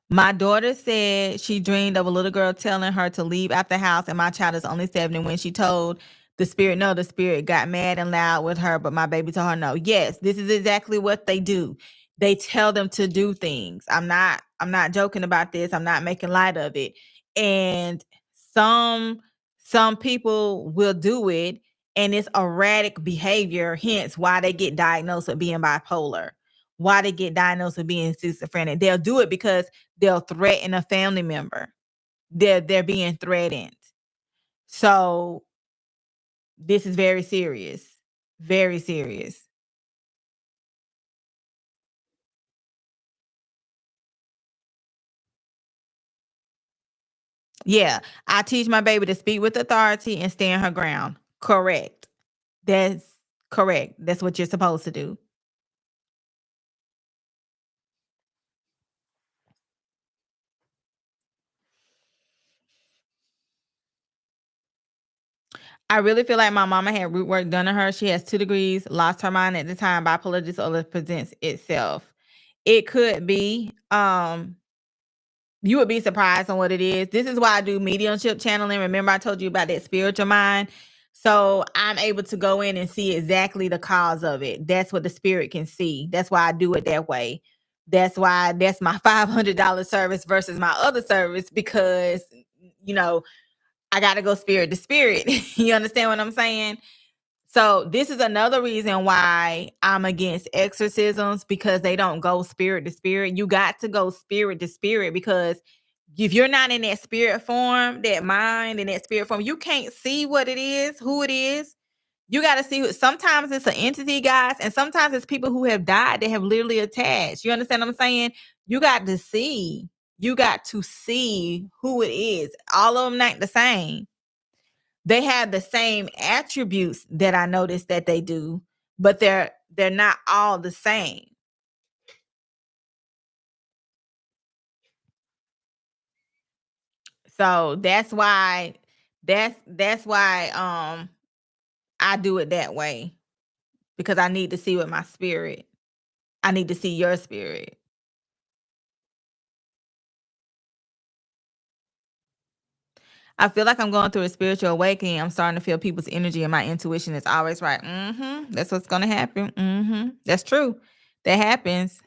My daughter said she dreamed of a little girl telling her to leave out the house, and my child is only 7. And when she told the spirit no, the spirit got mad and loud with her, but my baby told her no. Yes, this is exactly what they do. They tell them to do things. I'm not joking about this. I'm not making light of it. And some some people will do it, and it's erratic behavior, hence why they get diagnosed with being bipolar, why they get diagnosed with being schizophrenic. They'll do it because they'll threaten a family member. They're being threatened. So this is very serious. Very serious. Yeah. I teach my baby to speak with authority and stand her ground. Correct. That's correct. That's what you're supposed to do. I really feel like my mama had root work done to her. She has 2 degrees, lost her mind at the time bipolar disorder presents itself. It could be. You would be surprised on what it is. This is why I do mediumship channeling. Remember, I told you about that spiritual mind. So I'm able to go in and see exactly the cause of it. That's what the spirit can see. That's why I do it that way. That's why that's my $500 service versus my other service, because you know I got to go spirit to spirit. You understand what I'm saying? So this is another reason why I'm against exorcisms, because they don't go spirit to spirit. You got to go spirit to spirit, because if you're not in that spirit form, that mind and that spirit form, you can't see what it is, who it is. You got to see sometimes it's an entity, guys, and sometimes it's people who have died that have literally attached. You understand what I'm saying? You got to see. You got to see who it is. All of them not the same. They have the same attributes that I noticed that they do, but they're not all the same. So that's why I do it that way, because I need to see with my spirit. I need to see your spirit. I feel like I'm going through a spiritual awakening. I'm starting to feel people's energy, and my intuition is always right. That's what's gonna happen. That's true. That happens.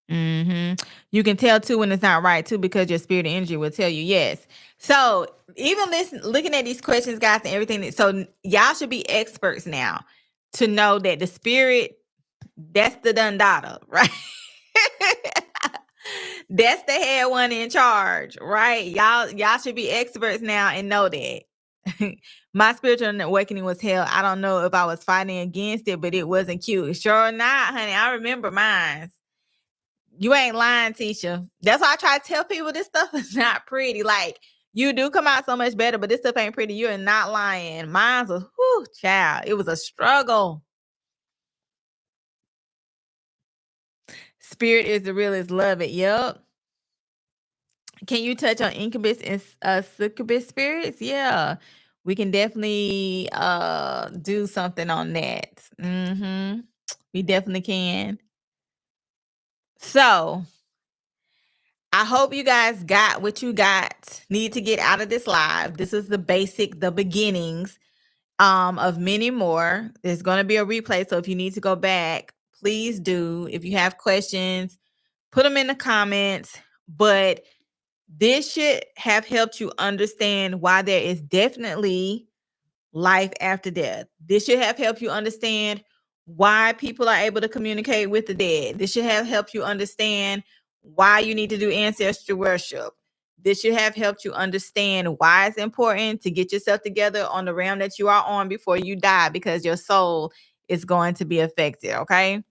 You can tell too when it's not right too, because your spirit and energy will tell you yes. So even looking at these questions, guys, and everything. Y'all should be experts now to know that the spirit, that's the done data, right? That's the head one in charge, right? Y'all should be experts now and know that. My spiritual awakening was hell. I don't know if I was fighting against it, but it wasn't cute. Sure not, honey. I remember mine. You ain't lying, teacher. That's why I try to tell people this stuff is not pretty. Like, you do come out so much better, but this stuff ain't pretty. You're not lying. Mine's a whew, child. It was a struggle. Spirit is the realest. Love it. Yep. Can you touch on incubus and succubus spirits? Yeah. We can definitely do something on that. We definitely can. So I hope you guys got what you need to get out of this live. This is the beginnings of many more. There's going to be a replay, so if you need to go back, please do. If you have questions, put them in the comments. But this should have helped you understand why there is definitely life after death. This should have helped you understand why people are able to communicate with the dead. This should have helped you understand why you need to do ancestral worship. This should have helped you understand why it's important to get yourself together on the realm that you are on before you die, because your soul is going to be affected, okay?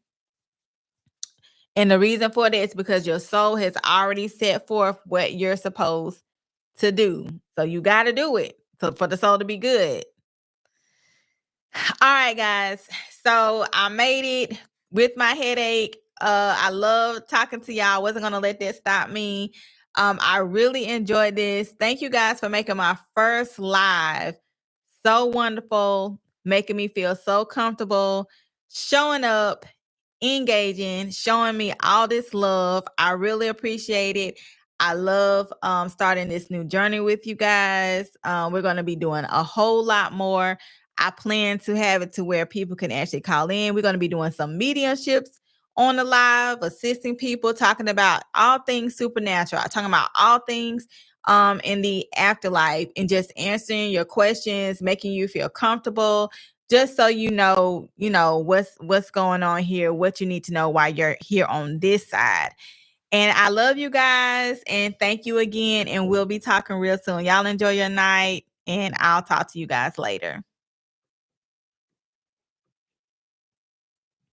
And the reason for that is because your soul has already set forth what you're supposed to do. So you got to do it for the soul to be good. All right, guys. So I made it. with my headache. I love talking to y'all. I wasn't gonna let that stop me. I really enjoyed this. Thank you guys for making my first live so wonderful, making me feel so comfortable, showing up, engaging, showing me all this love. I really appreciate it. I love starting this new journey with you guys. We're going to be doing a whole lot more. I plan to have it to where people can actually call in. We're going to be doing some mediumships on the live, assisting people, talking about all things supernatural. I'm talking about all things in the afterlife, and just answering your questions, making you feel comfortable, just so you know what's going on here, what you need to know while you're here on this side. And I love you guys, and thank you again, and we'll be talking real soon. Y'all enjoy your night, and I'll talk to you guys later.